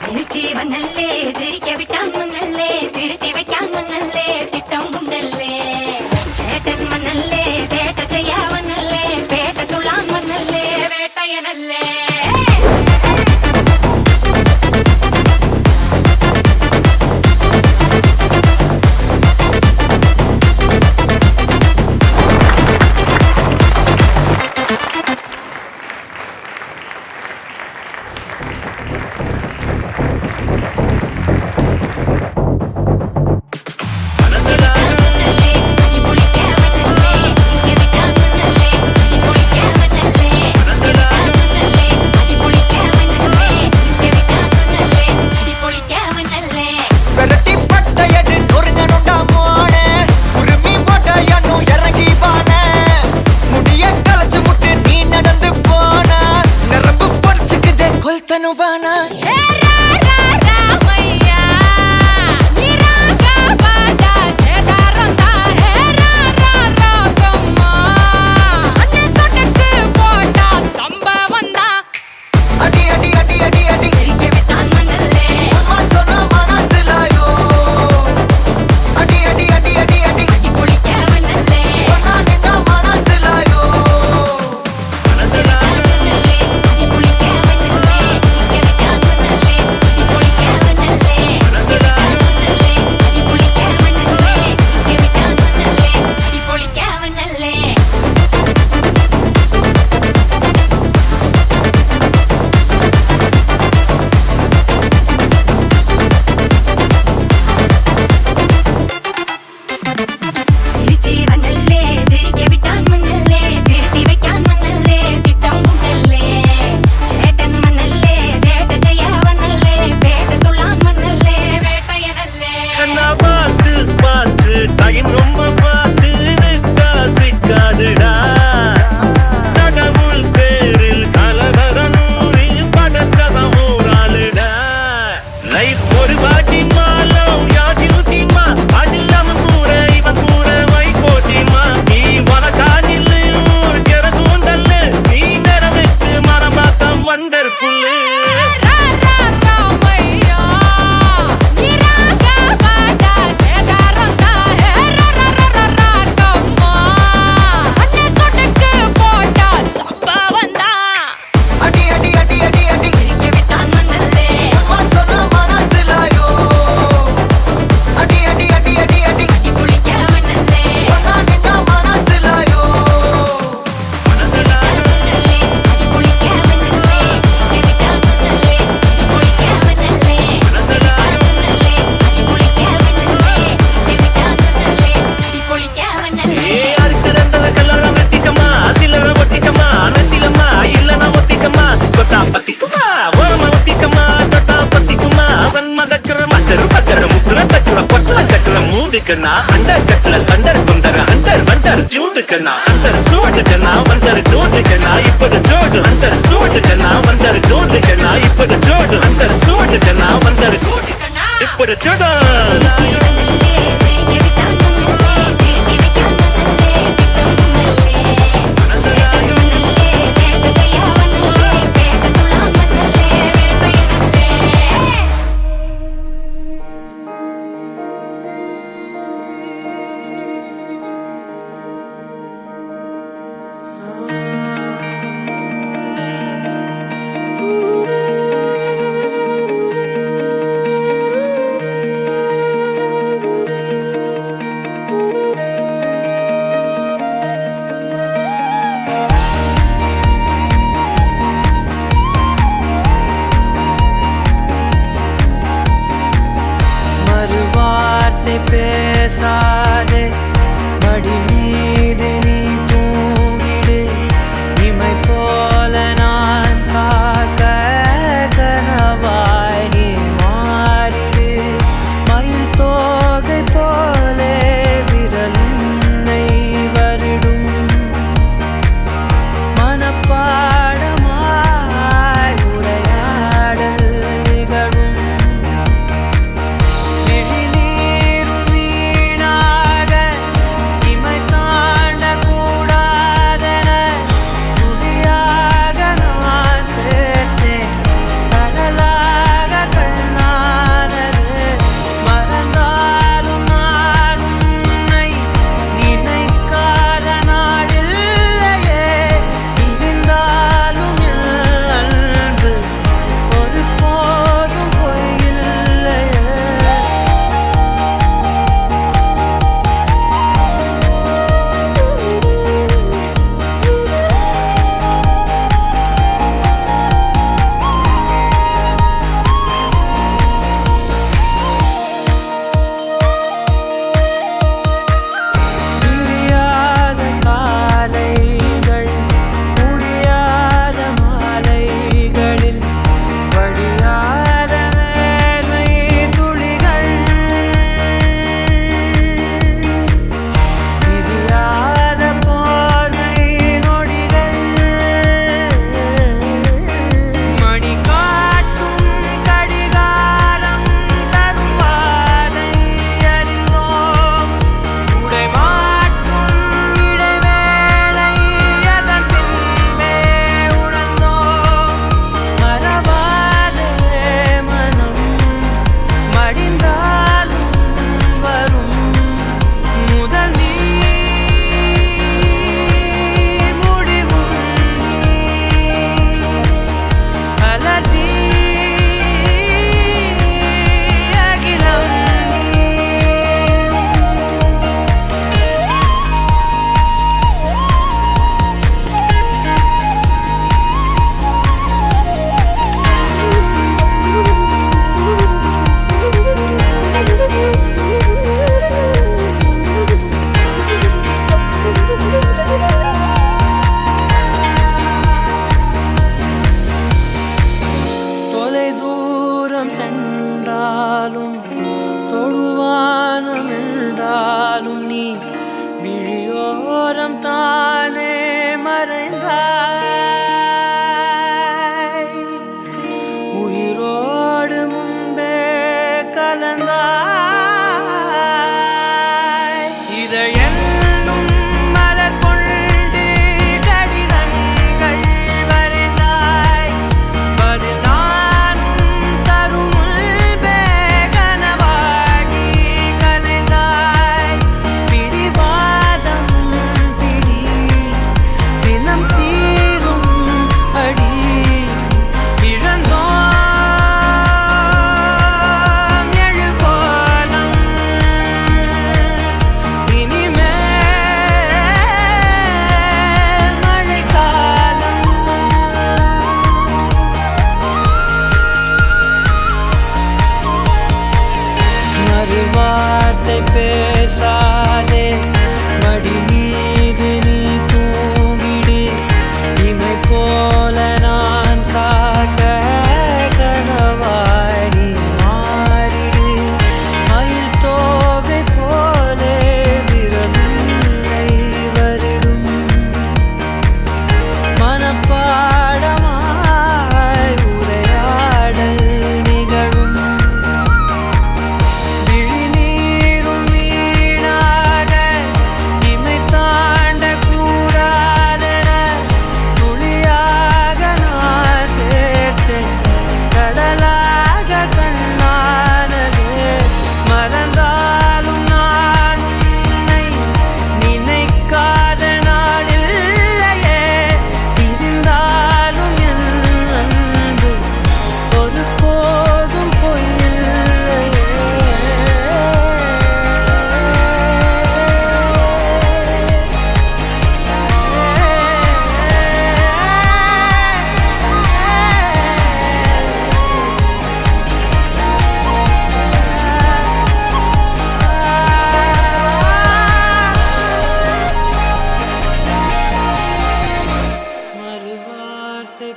തിരിച്ചു വന്നല്ലേ തിരികെ വിട്ടാൻ വന്നല്ലേ തിരുത്തി വെക്കാൻ വന്നല്ലേ തിട്ടം ഉണ്ടല്ലേ ചേട്ടൻ വന്നല്ലേ ചേട്ട ചെയ്യാൻ വന്നല്ലേ പേട്ട തുള്ളാൻ വന്നല്ലേ വേട്ടയനല്ലേ கண்ணா அண்டர் கட்ல தண்டர் குண்டர் அண்டர் வண்டர் ஜூட்டு கண்ணா அண்டர் சூட்டு கண்ணா வண்டர் டூட்டு கண்ணா இப்படி ஜோடு அண்டர் சூட்டு கண்ணா வண்டர் டூட்டு கண்ணா இப்படி ஜோடு அண்டர் சூட்டு கண்ணா வண்டர் இப்படி ஜோடு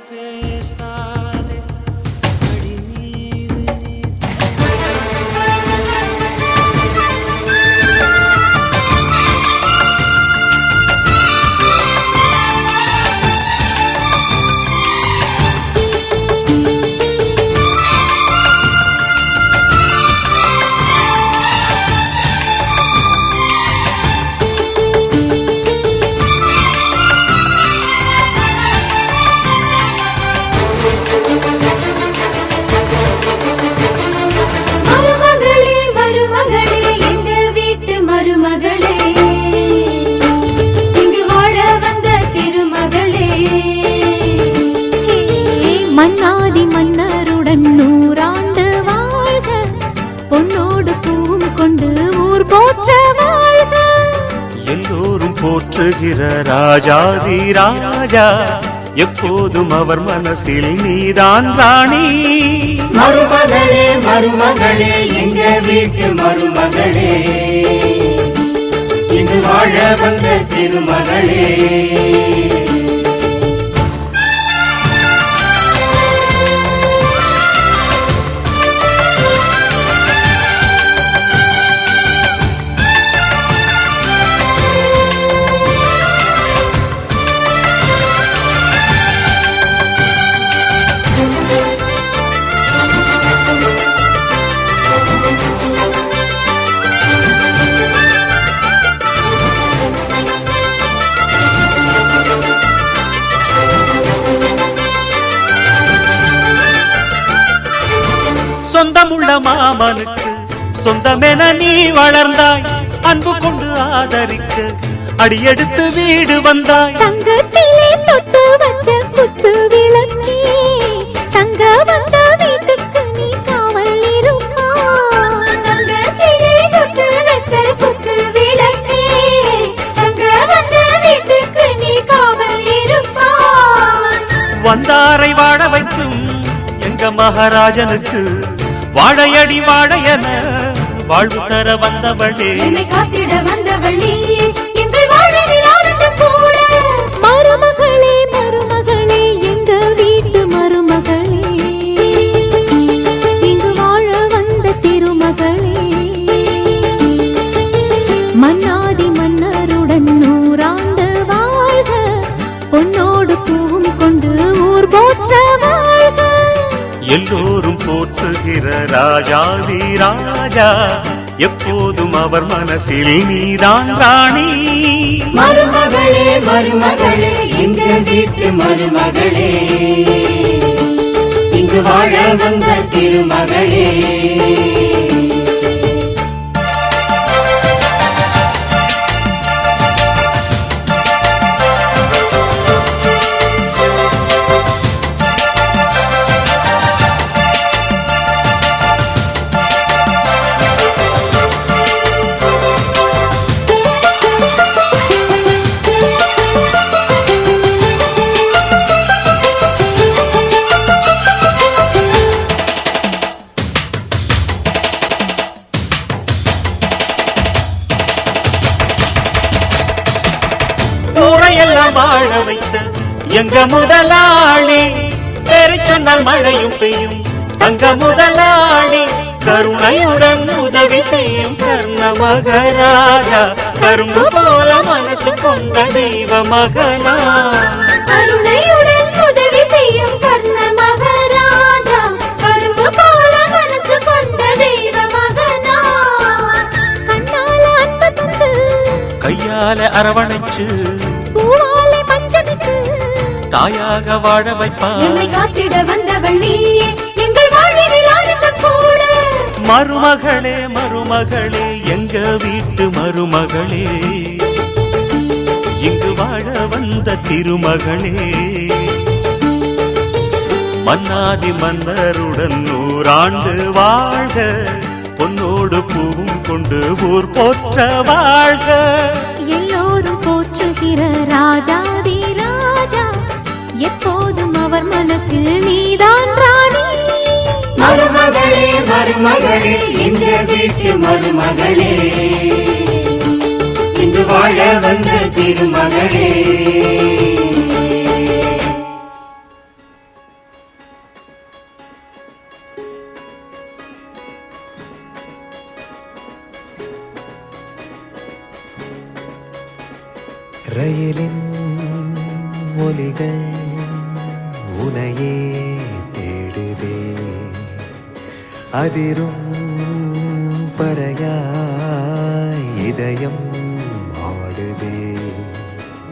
பேசாதே அடி மீது நீ மருமகளே மருமகளே எங்க வீட்டு மருமகளே இங்கு வாழ வந்த திருமகளே மன்னாதி மன்னருடன் 100 ஆண்டு வாழ்க பொன்னோடு பூவும் கொண்டு ஊர் போற்ற வாழ்க எல்லோரும் போற்றுகிற ராஜாதி ராஜா எப்போதும் அவர் மனசில் நீதான் ராணி மருமகளே மருமகளே எங்க வீட்டு மருமகளே இங்கு வாழ வந்த திருமகளே சொந்தமுள்ள மாமனுக்கு சொந்தமென நீ வளர்ந்தாய் அன்பு கொண்டு ஆதரிக்க அடியெடுத்து வீடு வந்தாய் தங்கத்திலே தொட்டு வச்ச குத்து விளக்கே தங்க வந்த வீட்டுக்கு நீ காவல் இருப்பாய் தங்கத்திலே தொட்டு வச்ச குத்து விளக்கே தங்க வந்த வீட்டுக்கு நீ காவல் இருப்பாய் வந்தாரை வாழ வைக்கும் எங்க மகாராஜனுக்கு வாழையடி வாழையன வாழ்வு தர வந்தவளே என்னை காத்திட வந்தவள் நீயே எங்கள் வாழ்வில் ஆனந்தம் கூட மருமகளே மருமகளே எங்க வீட்டு மருமகளே இங்கு வாழ வந்த திருமகளே மன்னாதி மன்னருடன் 100 ஆண்டு வாழ்க பொன்னோடு பூவும் கொண்டு ஊர் போற்ற வாழ்க எல்லோரும் போற்றுகிற ராஜாதி ராஜா எப்போதும் அவர் மனசில் நீதான் ராணி மருமகளே மருமகளே எங்க வீட்டு மருமகளே இங்கு வாழ வந்த திருமகளே ஊரையெல்லாம் வாழ வைத்த எங்க முதலாளி பேரை சொன்னால் மழையும் பெய்யும் தங்க முதலாளி கருணையுடன் உதவி செய்யும் கர்ண மகராஜா கரும்பு போல மனசு கொண்ட தெய்வ மகனா கருணையுடன் உதவி செய்யும் கர்ண மகராஜா கரும்பு போல மனசு கொண்ட தெய்வ மகனா கண்ணால அன்பு தந்து கையால அரவணைச்சு பூவாலை பஞ்சமிட்டு தாயாக வாழ வைப்பார் என்னை காத்திட வந்தவள் நீயே எங்கள் வாழ்வில் ஆனந்தம் கூட மருமகளே மருமகளே எங்க வீட்டு மருமகளே இங்கு வாழ வந்த திருமகளே மன்னாதி மன்னருடன் 100 ஆண்டு வாழ்க பொன்னோடு பூவும் கொண்டு ஊர் போற்ற வாழ்க எல்லோரும் போற்றுகிற ராஜாதி ராஜா எப்போதும் அவர் மனசில் நீதான் ராணி மருமகளே மருமகளே எங்க வீட்டு மருமகளே இங்கு வாழ வந்த திருமகளே கண்கள் உனையே தேடுதே அதிரும் பறையாய் இதயம் ஆடுதே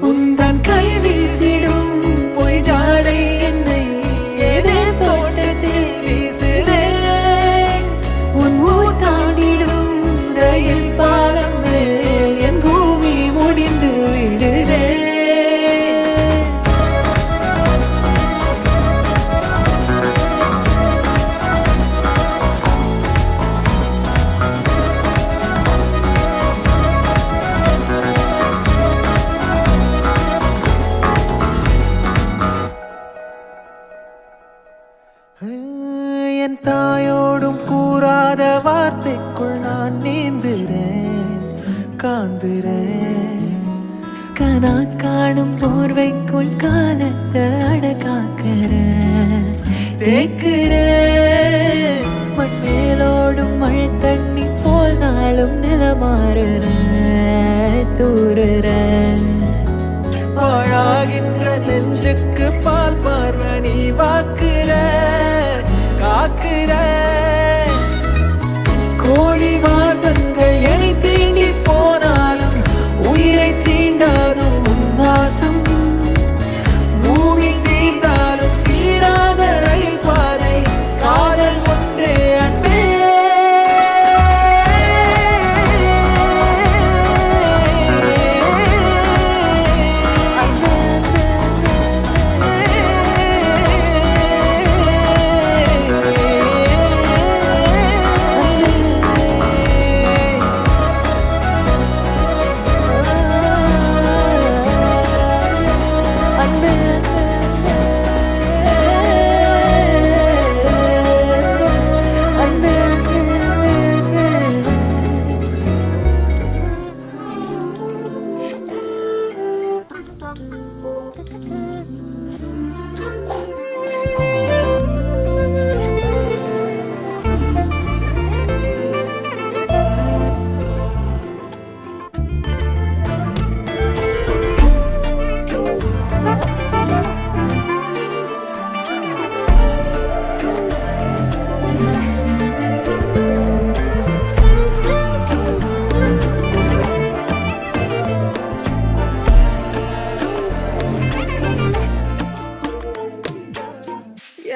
உந்தன் கை வீசிடும் பொய் ஜாடை என்னை ஏதே தோட்டத்தில் வீசுதே உன் ஊர் தாண்டிடும் ரயில் பாலம் மேல் என் பூமி முடிந்து விடுதே என் தாயோடும் கூறாத வார்த்தைக்குள் நான் நீந்துறேன் காந்துறேன் கனா காணும் போர்வைக்குள் காலத்தை அடக்காக்கிற தேக்குற மண்ணேலோடும் மழை தண்ணி போல் நாளும் நிலமாறுற தூறுற பாழாகின்ற நெஞ்சுக்கு பால் பார்வை நீ வாக்குற காக்குற கோழி வாசங்கள் என்னை தீண்டி போனாலும் உயிரை தீண்டாதும் உன் வாசம் பூமி தீர்ந்தாலும் தீராத ரயில் பாதை காதல் ஒன்றே அன்பே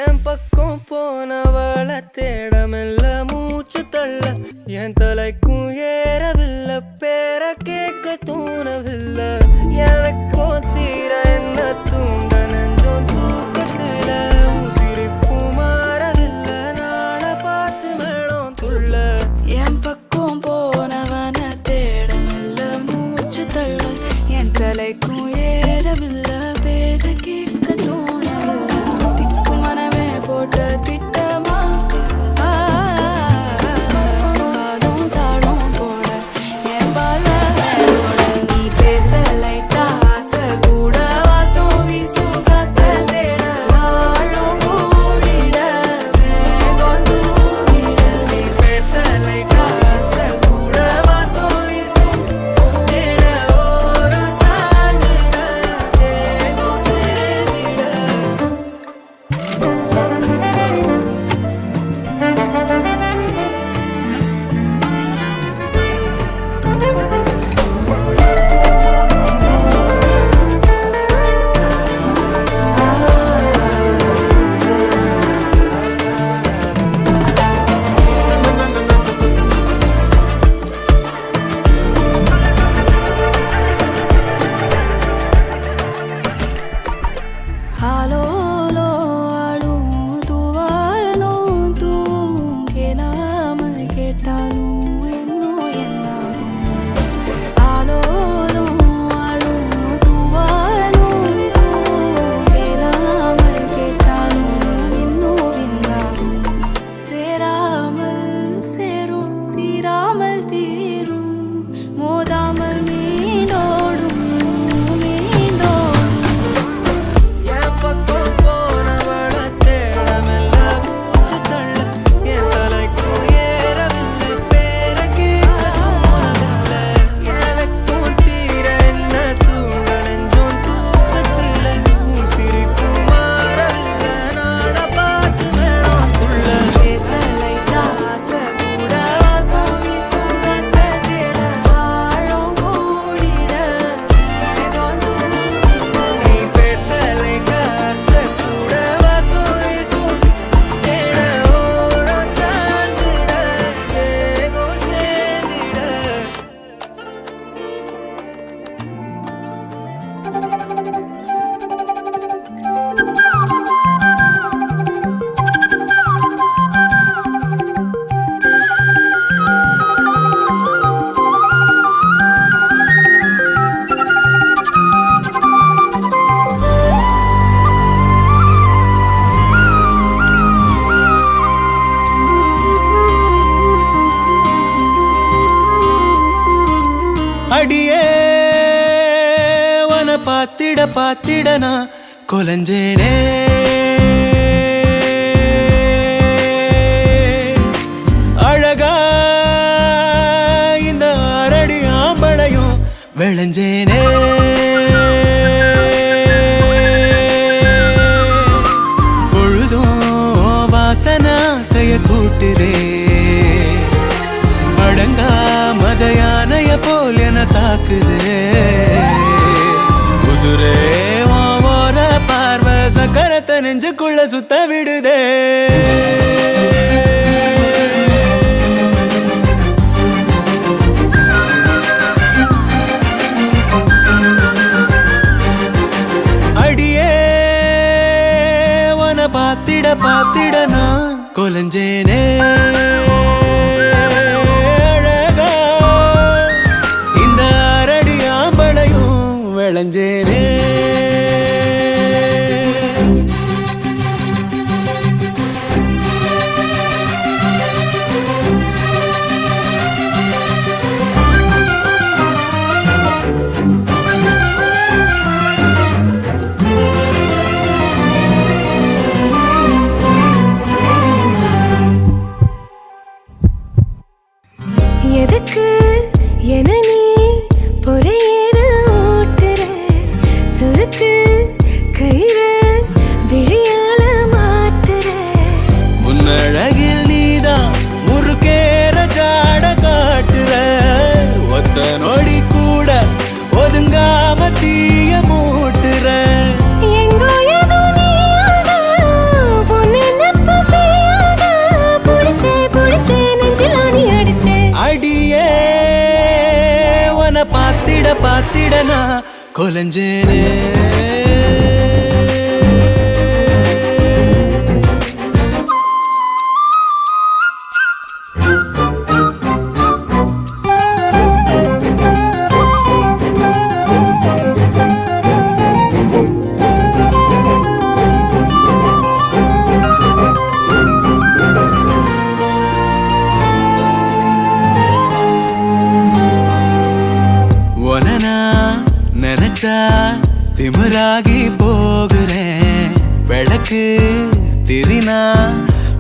என் பக்கம் போனவள தேடமெல்ல மூச்சு தள்ள என் தலைக்கும் ஏறவில்லை பேர கேட்க தூணவில்லை எனக்கும் தீர என்ன தூண்ட நெஞ்சம் தூக்கத்துல உசிரிப்பும் மாறவில்லை நாளை பார்த்து மேளம் துள்ள என் பக்கம் போனவன தேடமில்ல மூச்சு தள்ள என் தலைக்கும் ஏறவில்லை பேர கேட்க தோணவில்லை திக்கு மனமே போட்ட திட்டமா பாதும் தாழும் பார்த்திட நான் கொலஞ்சேனே அழகா இந்த அரடி ஆம்பளையும் விளைஞ்சேனே பொழுதும் வாசனா செய்ய கூட்டுதே அடங்கா மதையானைய போல் என தாக்குதே உசுரே ஓர பார்வை சக்கரத்தை நெஞ்சுக்குள்ள சுத்த விடுதே அடியே உன பார்த்திட நான் கொலஞ்சேனே அழகா இந்த அரடி ஆம்பளையும் விளைஞ்சேனே எதுக்கு என நீ பொறையேற ஓட்டுற சுருக்கு கயிறு விழியால மாட்டுற உன்னழகில் நீதான் முறுக்கேற ஜாட காட்டுற ஒத்த நொடி கூட ஒதுங்காம தீய மூட்டுற எங்கோ ஏதோ நீயாதா உன் நினைப்பு பெய்யாதா புடிச்சே நெஞ்சில் ஆணி அடிச்சே அடியே உன பார்த்திட நான் கொலஞ்சேனே நினைச்சா திமிராகி போகிறேன் விளக்கு திரினா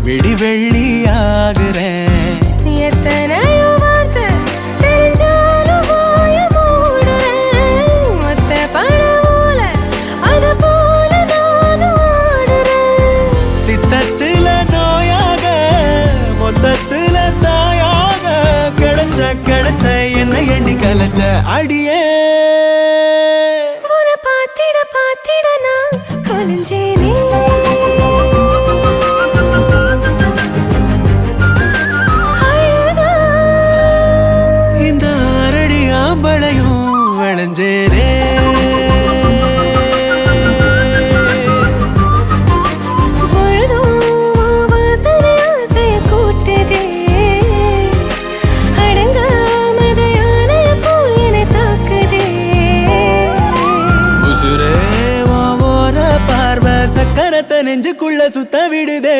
விடி வெள்ளி ஆகுறேன் எத்தனையோ வார்த்தை தெரிஞ்சாலும் வாய மூடுறேன் மொத்த பணமோல அது போல நானும் ஆடுறேன் சித்தத்துல நோயாக மொத்தத்துல தாயாக கிடைச்ச என்ன எண்ணி கலைச்ச அடியே பார்த்திட நான் கொலஞ்சேனே அழகா இந்த அரடி ஆம்பளையும் விளைஞ்சேனே பொழுதும் வாசனை ஆசைய கூட்டுதே அடங்கா மதையானைய போல் என்னை தாக்குதே உசுரே ஓர பார்வை சக்கரத்தை நெஞ்சுக்குள்ள சுத்த விடுதே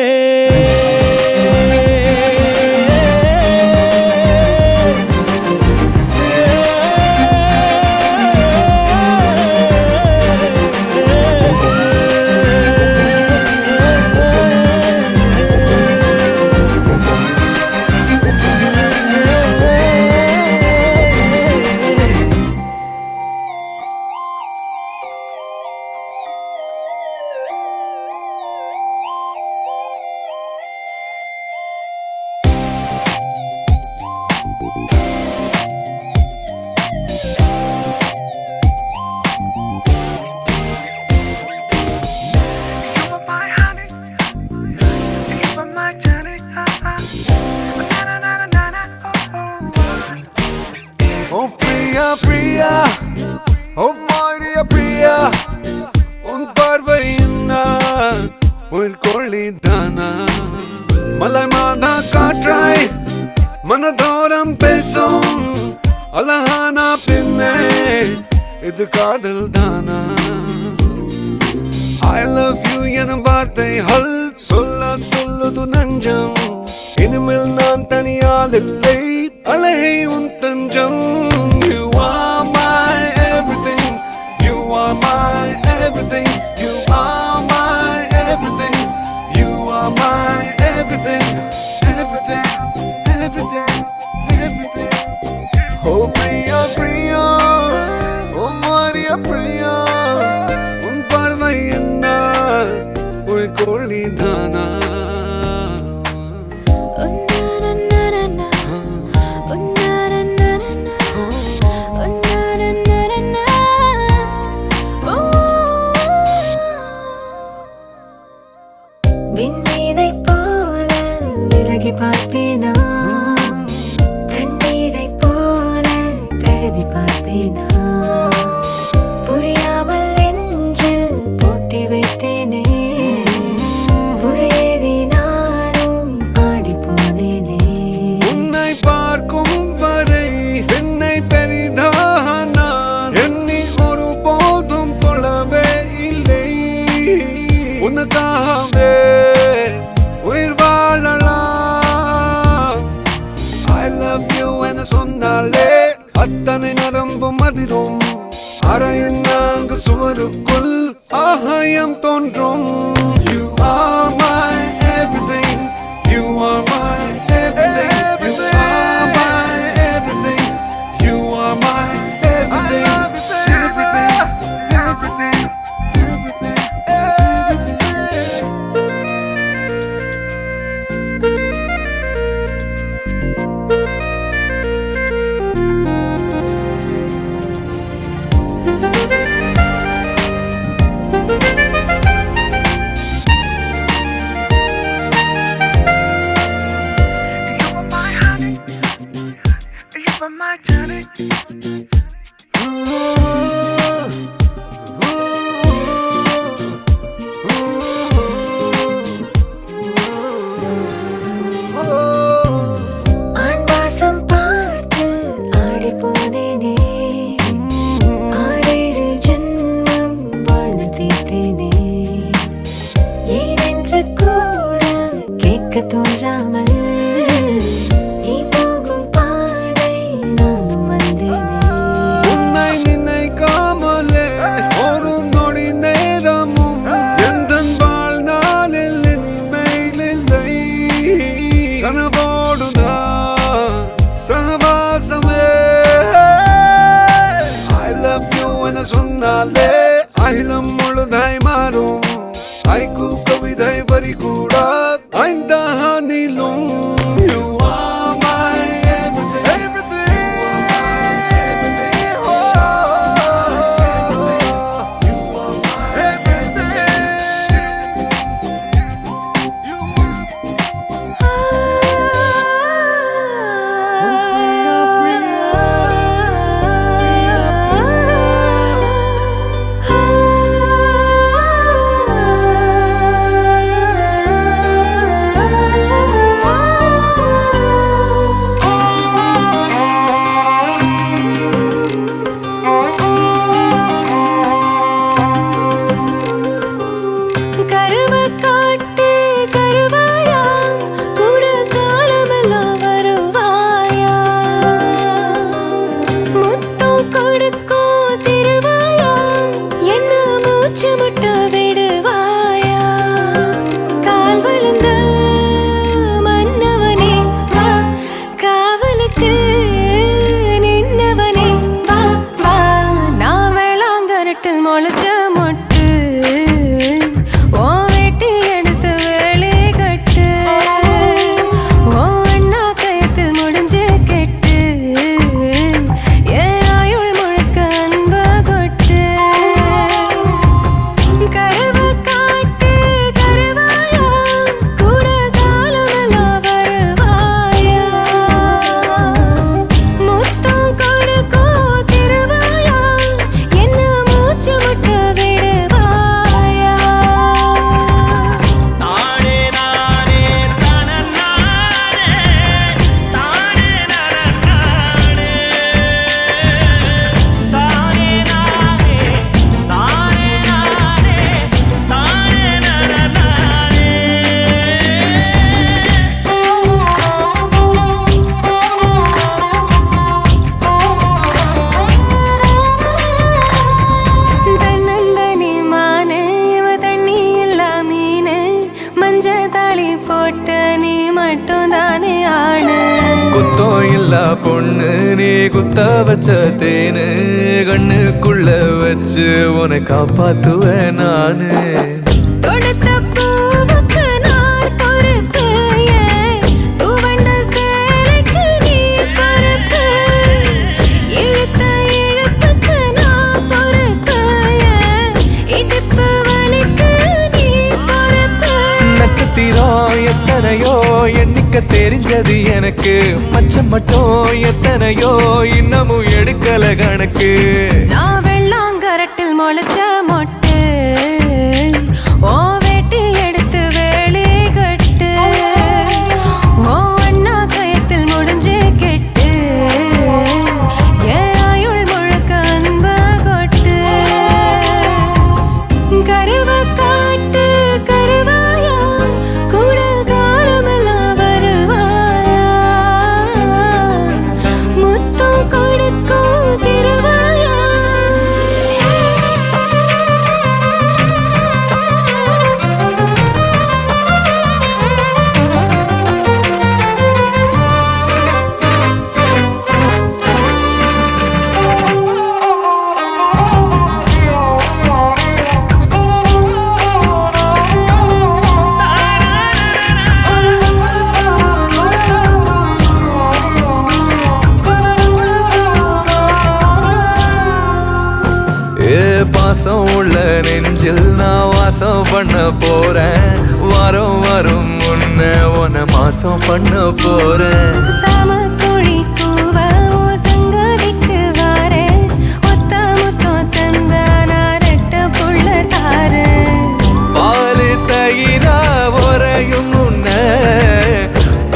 Oh Priya, Priya, oh my dear Priya, un parvai inna, un koli dana, malai madha kaatrai, manadoram pesum, alahana pinne, idu kaadal dana. I love you ena vaarthai hal solludu nanjam, inimil naan thaniyadillai, alahai un tanjam. You are my everything, you are my ஒளிதானா விண்ணீரை போல விலகி பார்ப்பேனா தண்ணீரை போல தழுவி பார்ப்பேனா புரியாமல் நெஞ்சில் பூட்டி வைத்தேனே புரியேறி நானும் ஆடி போனேனே உன்னை பார்க்கும் வரை என்னை பெரிதாக நான் எண்ணி ஒரு போதும் கொள்ளவே இல்லை உனக்காகவே உயிர் வாழலாம் I love you என சொன்னாலே அத்தனை நரம்பும் அதிரும் அறையின் நான்கு சுவருக்குள் ஆகாயம் தோன்றும் You are my everything You are my everything You are my everything You are my everything Everything Everything Everything ஆண்வாசம் பார்த்து ஆடி போனேனே 6-7 ஜென்மம் வாழ்ந்து தீர்த்தேனே ஏனென்று கூட கேட்க தோன்றாமல் நீ போகும் பாதை நானும் வந்தேனே உன்னை நினைக்காமலே ஒரு நொடி நேரமும் எந்தன் வாழ்நாளில் இனிமேல் இல்லை கனவோடுதான் சகவாசமே I love you என சொன்னாலே அகிலம் முழுதாய் மாறும் ஐக்கு கவிதை வரி கூட ஐந்தானிலும் You are my everything Everything Oh, you are my everything You are கருவை காட்டு கருவாயா கூட காலமெல்லாம் வருவாயா முத்தம் கொடுக்கும் திருவாயா என்ன மூச்சு முட்ட விடுவாயா கால் விழுந்த மன்னவனே வா காவலுக்கு நின்னவனே வா வா நான் வேளாங்கரட்டில் முளைச்ச மொட்டு ஓ வெட்டி எடுத்து வேலை கட்டு ஓ அண்ணா கயத்தில் முடிஞ்சு கெட்டு என் ஆயுள் முழுக்க அன்ப கொட்டு கருவை காட்டு கருவாயா கூட காலமெல்லாம் வருவாயா முத்தம் கொடுக்கும் திருவாயா என்ன மூச்சு முட்ட விடுவாயா தானே நானே தனநானே தானே நரநானே தானே நானே தானே நானே தானே நரநானே தன்னந்தனி மானே இவ தண்ணி இல்லா மீனே மஞ்ச தாளி போட்ட நீ மட்டும் தானே ஆணு குத்தம் இல்ல பொண்ணு நீ குத்த வச்ச தேனு கண்ணுக்குள்ள வச்சு உன்னை காப்பாத்துவேன் நானு தொடுத்த பூவ வைக்க தெரிஞ்சது எனக்கு, மச்சம் மட்டும் எத்தனையோ இன்னமும் எடுக்கல கணக்கு. நான் வெள்ளாங்கரட்டில் முளைச்ச மொட்டு, ஓ வேட்டி எடுத்து வேலி கட்டு, ஓ அண்ணா கயத்தில் முடிஞ்சு கெட்டு, ஏன் ஆயுள் முழுக்க அன்ப கொட்டு. கருவ காட்டு கருவாயா, கூட காலமெல்லாம் வருவாயா, முத்தம் கொடுக்கும் திருவாயா. பாசம் உள்ள நெஞ்சில் நான் வாசம் பண்ண போறேன், வாரம் வரும் முன்ன உன மாசம் பண்ண போறேன். சாமக்கோழி கூவ ஓ சங்கதிக்கு வாரேன், ஒத்த முத்தம் தந்தானா ரெட்ட புள்ள தாரேன். பாலு தயிரா உரையும் முன்ன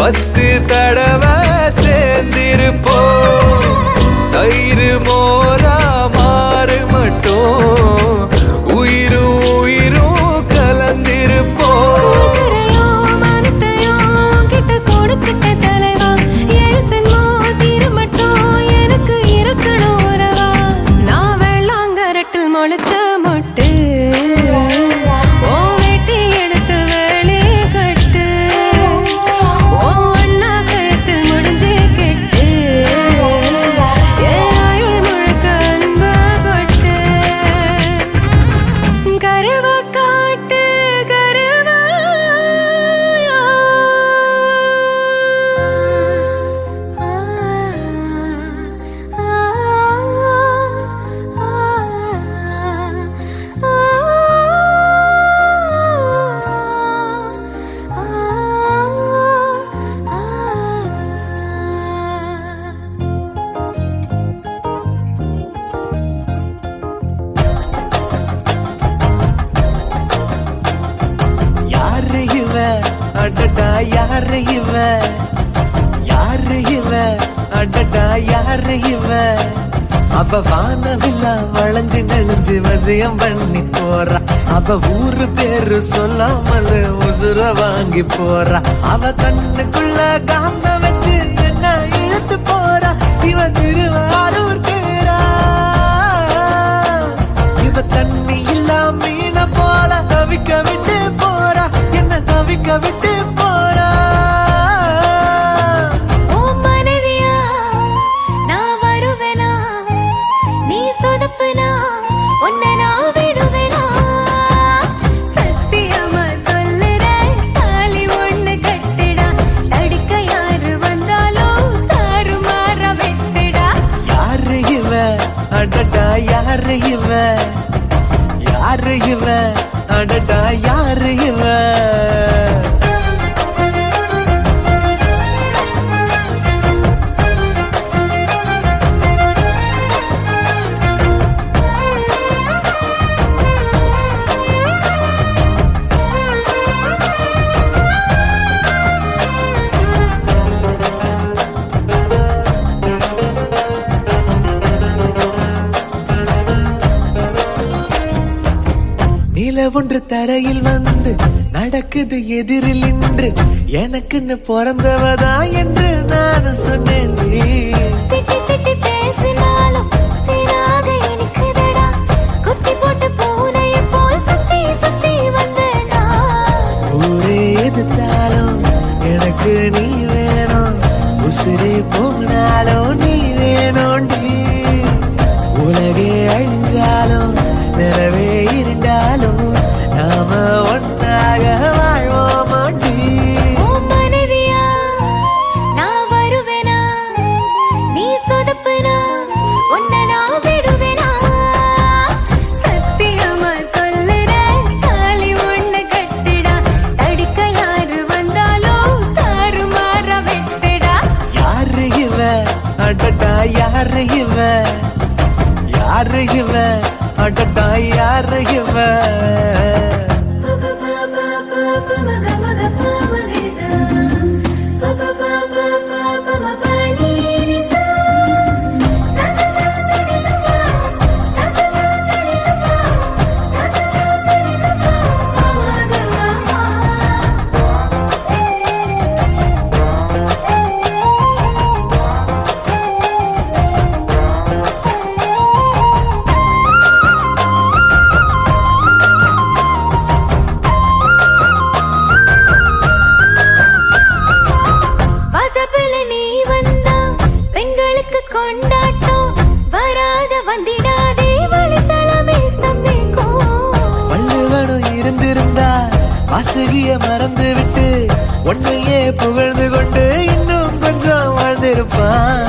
10 தடவை சேர்ந்திருப்போம், தயிர் மோரா மாறு மட்டும் உயிரும் உயிரும் கலந்திருப்போம். உசிரையோ மனத்தையோ கிட்ட கொடுக்கிட்ட தலைவா, எழுசன்மோ தீரமட்டும் எனக்கு இருக்கணும் உறவா. நான் வெள்ளாங்கரட்டில் முளைச்ச மொட்டு, ஓ வேட்டி எடுத்து வேலி கட்டு, ஓ அண்ணா கயத்தில் முடிஞ்சு கெட்டு, ஏன் ஆயுள் முழுக்க அன்ப கொட்டு. கருவ காட்டு கருவாயா, யாரு இவ அடடா யாரு இவ, யாரு இவ அடடா யாரு இவ, அவ வானவில்லா வளைஞ்சு நெளிஞ்சு வசியம் பண்ணி போறா, அவ ஊரு பேரு சொல்லாமல் உசுர வாங்கி போறா, அவ கண்ணுக்குள்ள காந்த வச்சு என்ன இழுத்து போறா, இவ திருவாரூர் பேரா, இவ தண்ணி இல்லா மீன போல தவிக்க விட்டு போறா, என்ன தவிக்க விட்டு போறா. ஓ மனைவியா நான் வருவேனா, நீ சொதப்புனா உன்னை நான் விடுவேனா, சத்தியமா சொல்லுறேன் தாலி ஒண்ணு கட்டுடா, தடுக்க யாரு வந்தாலும் தாறுமாற வெட்டுடா. யாரு இவ அடடா யாரு இவ, யாரு இவ அடடா யாரு இவ. நில ஒன்று தரையில் வந்து நடக்குது எதிரில் நின்று, எனக்குன்னு பிறந்தவதா என்று நானும் சொன்னேன். திட்டி திட்டி பேசினாலும் தேனாக இனிக்குதடா, குட்டி போட்டு பூனையை போல் சுத்தி சுத்தி வந்தேடா. ஊரே எதிர்த்தாலும் எனக்கு நீ வேணும், உசிரே போனாலும் நீ வேணும்டி, உலகே அழிஞ்சாலும் நிலவே இருந்தாலும் நாம ஒன்றாக வாழ்வோமாண்டி. ஓ மனைவியா நான் வருவேனா, நீ சொதப்புனா உன்னை நான் விடுவேனா, சத்தியமா சொல்லுறேன் தாலி ஒண்ணு கட்டுடா, தடுக்க யாரு வந்தாலும் தாறுமாற அடடா யாரு இவ வாசுகிய மறந்து விட்டு ஒன்னையே புகழ்ந்து கொண்டு இன்னும் கொஞ்சம் வாழ்ந்திருப்பான்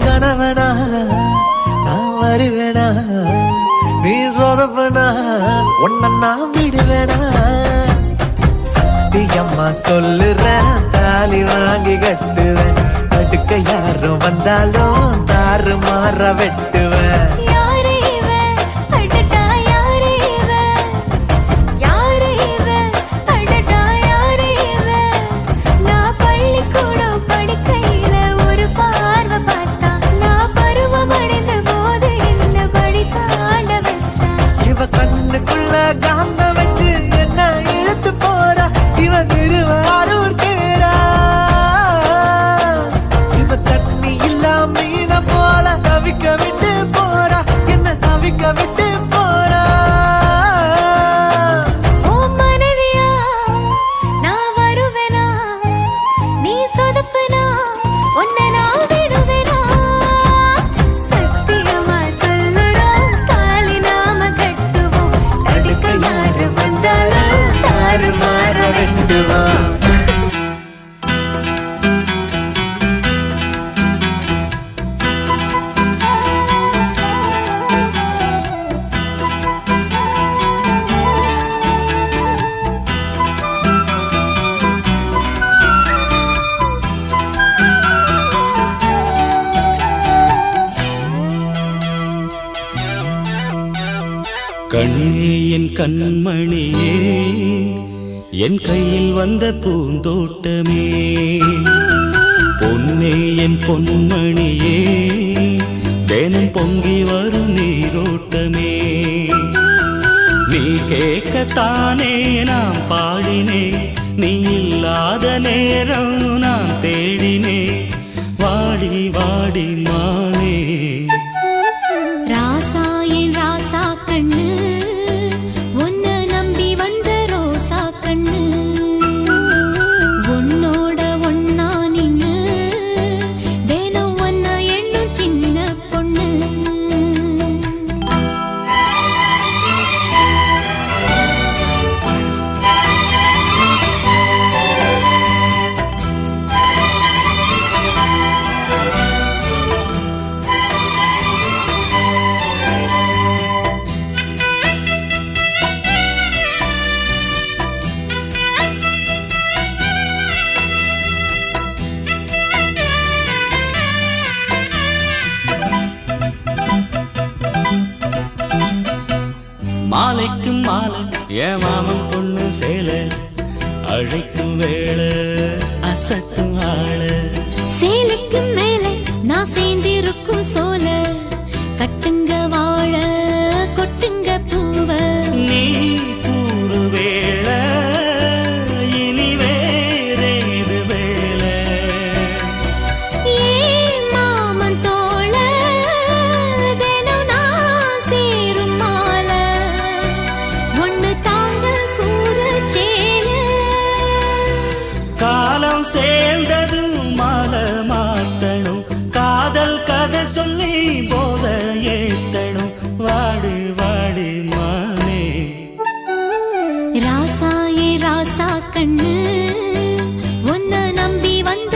கணவனா நான் வருவேனா நீ சொதப்பனா உன்ன நான் விடுவேனா சத்தியம்மா சொல்லுறேன் தாலி வாங்கி கட்டுவேன் அடுக்க யாரும் வந்தாலும் தாறு மாற வெட்டுவேன் கண்ணுக்குள்ள காந்த வச்சு என்ன இழுத்து போறா இவ திருவாரூர் தேரா இவ தண்ணி இல்லா மீன போல தவிக்க விட்டு போறா என்ன தவிக்க விட்டு போறா ஓ மனைவியா நான் வருவேனா நீ சொதப்பனா உன்னை நான் விடுவேனா சத்தியமா சொல்லுறோம் தாலி நாம கட்டுவோம் அடுக்க யாரு வந்தாலும் தாறு மாற வெட்டுவோம் கண்ணே என் கண்மணியே என் கையில் வந்த பூந்தோட்டமே பொன்னே என் பொன்மணியே தினம் பொங்கி வரும் நீரோட்டமே நீ கேட்கத்தானே நான் பாடினேன் நீ இல்லாத நேரம் நான் தேடினேன் வாடி வாடி மானே ராசா என் ராசா கண்ணு உன்னை நம்பி வந்த ரோசா கண்ணு உன்னோட ஒன்னா நின்னு தினம் ஒன்ன எண்ணும் சின்ன பொண்ணு மாலைக்கும் மாலை என் மாமன் பொண்ணு சேலை அழைக்கும் வேளை அசட்டும் ஆள சேலைக்கு மேலே நான் சேர்ந்திருக்கும் சோல கட்டுங்க வாழ கொட்டுங்க பூவ நீ கூறு வேளை இனி வேறேது வேளை ஏ மாமன் தோள தினம் நான் சேரும் மாலை ஒன்னு தாங்க கூற சேல காலம் சேர்ந்ததும் மாலை மாத்தணும் காதல் கதை சொல்லி போத ஏத்தணும் வாடி வாடி மானே ராசா ஏ ராசா கண்ணு உன்னை நம்பி வந்த